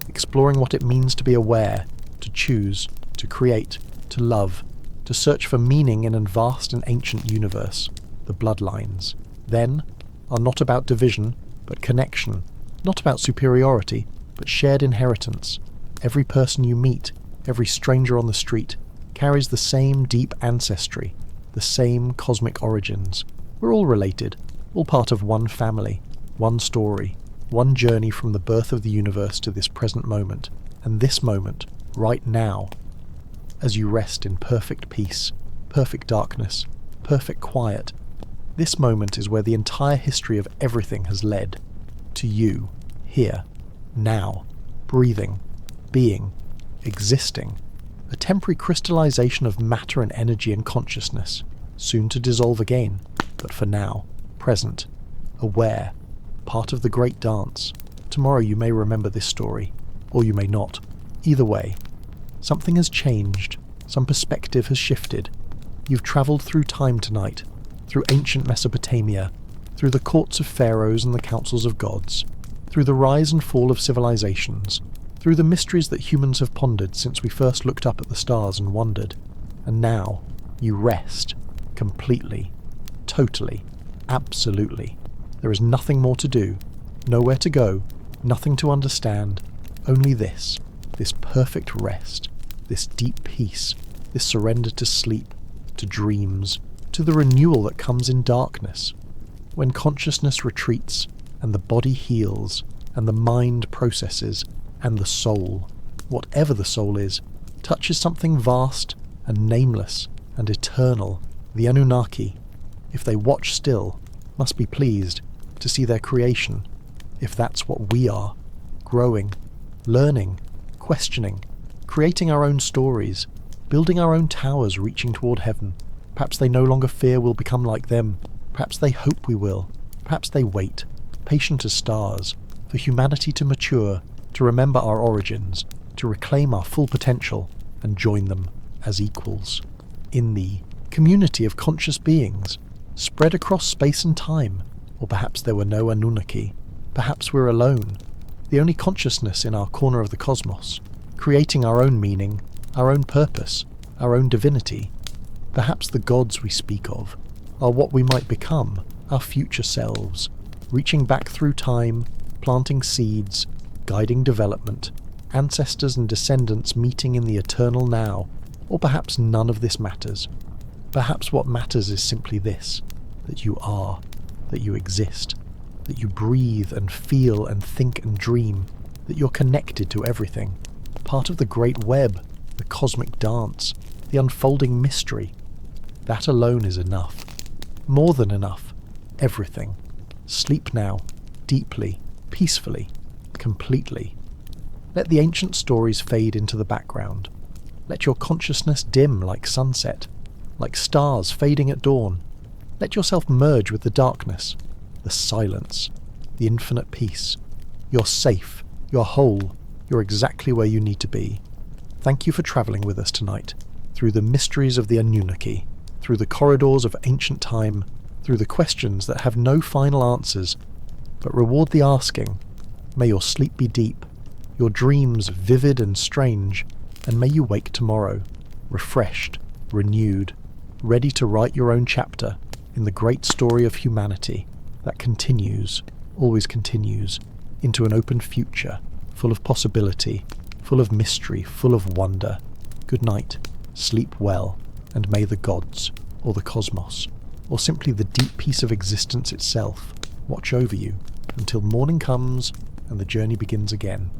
exploring what it means to be aware, to choose, to create, to love, to search for meaning in a vast and ancient universe. The bloodlines, then, are not about division, but connection, not about superiority, but shared inheritance. Every person you meet, every stranger on the street, carries the same deep ancestry, the same cosmic origins. We're all related, all part of one family, one story, one journey from the birth of the universe to this present moment, and this moment, right now, as you rest in perfect peace, perfect darkness, perfect quiet. This moment is where the entire history of everything has led. To you, here, now, breathing, being, existing. A temporary crystallization of matter and energy and consciousness, soon to dissolve again, but for now, present, aware, part of the great dance. Tomorrow you may remember this story, or you may not. Either way, something has changed, some perspective has shifted. You've travelled through time tonight, through ancient Mesopotamia, through the courts of pharaohs and the councils of gods, through the rise and fall of civilizations, through the mysteries that humans have pondered since we first looked up at the stars and wondered. And now, you rest, completely, totally, absolutely. There is nothing more to do, nowhere to go, nothing to understand, only this perfect rest, this deep peace, this surrender to sleep, to dreams, to the renewal that comes in darkness. When consciousness retreats, and the body heals, and the mind processes, and the soul, whatever the soul is, touches something vast and nameless and eternal, the Anunnaki, if they watch still, must be pleased to see their creation, if that's what we are, growing, learning, questioning, creating our own stories, building our own towers reaching toward heaven. Perhaps they no longer fear we'll become like them. Perhaps they hope we will. Perhaps they wait, patient as stars, for humanity to mature, to remember our origins, to reclaim our full potential, and join them as equals. In the community of conscious beings, spread across space and time. Or perhaps there were no Anunnaki. Perhaps we're alone, the only consciousness in our corner of the cosmos, creating our own meaning, our own purpose, our own divinity. Perhaps the gods we speak of are what we might become, our future selves, reaching back through time, planting seeds, guiding development, ancestors and descendants meeting in the eternal now. Or perhaps none of this matters. Perhaps what matters is simply this, that you are, that you exist, that you breathe and feel and think and dream, that you're connected to everything, part of the great web, the cosmic dance, the unfolding mystery. That alone is enough. More than enough. Everything. Sleep now, deeply, peacefully, completely. Let the ancient stories fade into the background. Let your consciousness dim like sunset, like stars fading at dawn. Let yourself merge with the darkness, the silence, the infinite peace. You're safe, you're whole, you're exactly where you need to be. Thank you for travelling with us tonight, through the mysteries of the Anunnaki, through the corridors of ancient time, through the questions that have no final answers, but reward the asking. May your sleep be deep, your dreams vivid and strange, and may you wake tomorrow, refreshed, renewed, ready to write your own chapter in the great story of humanity that continues, always continues, into an open future, full of possibility, full of mystery, full of wonder. Good night, sleep well, and may the gods, or the cosmos, or simply the deep peace of existence itself, watch over you until morning comes and the journey begins again.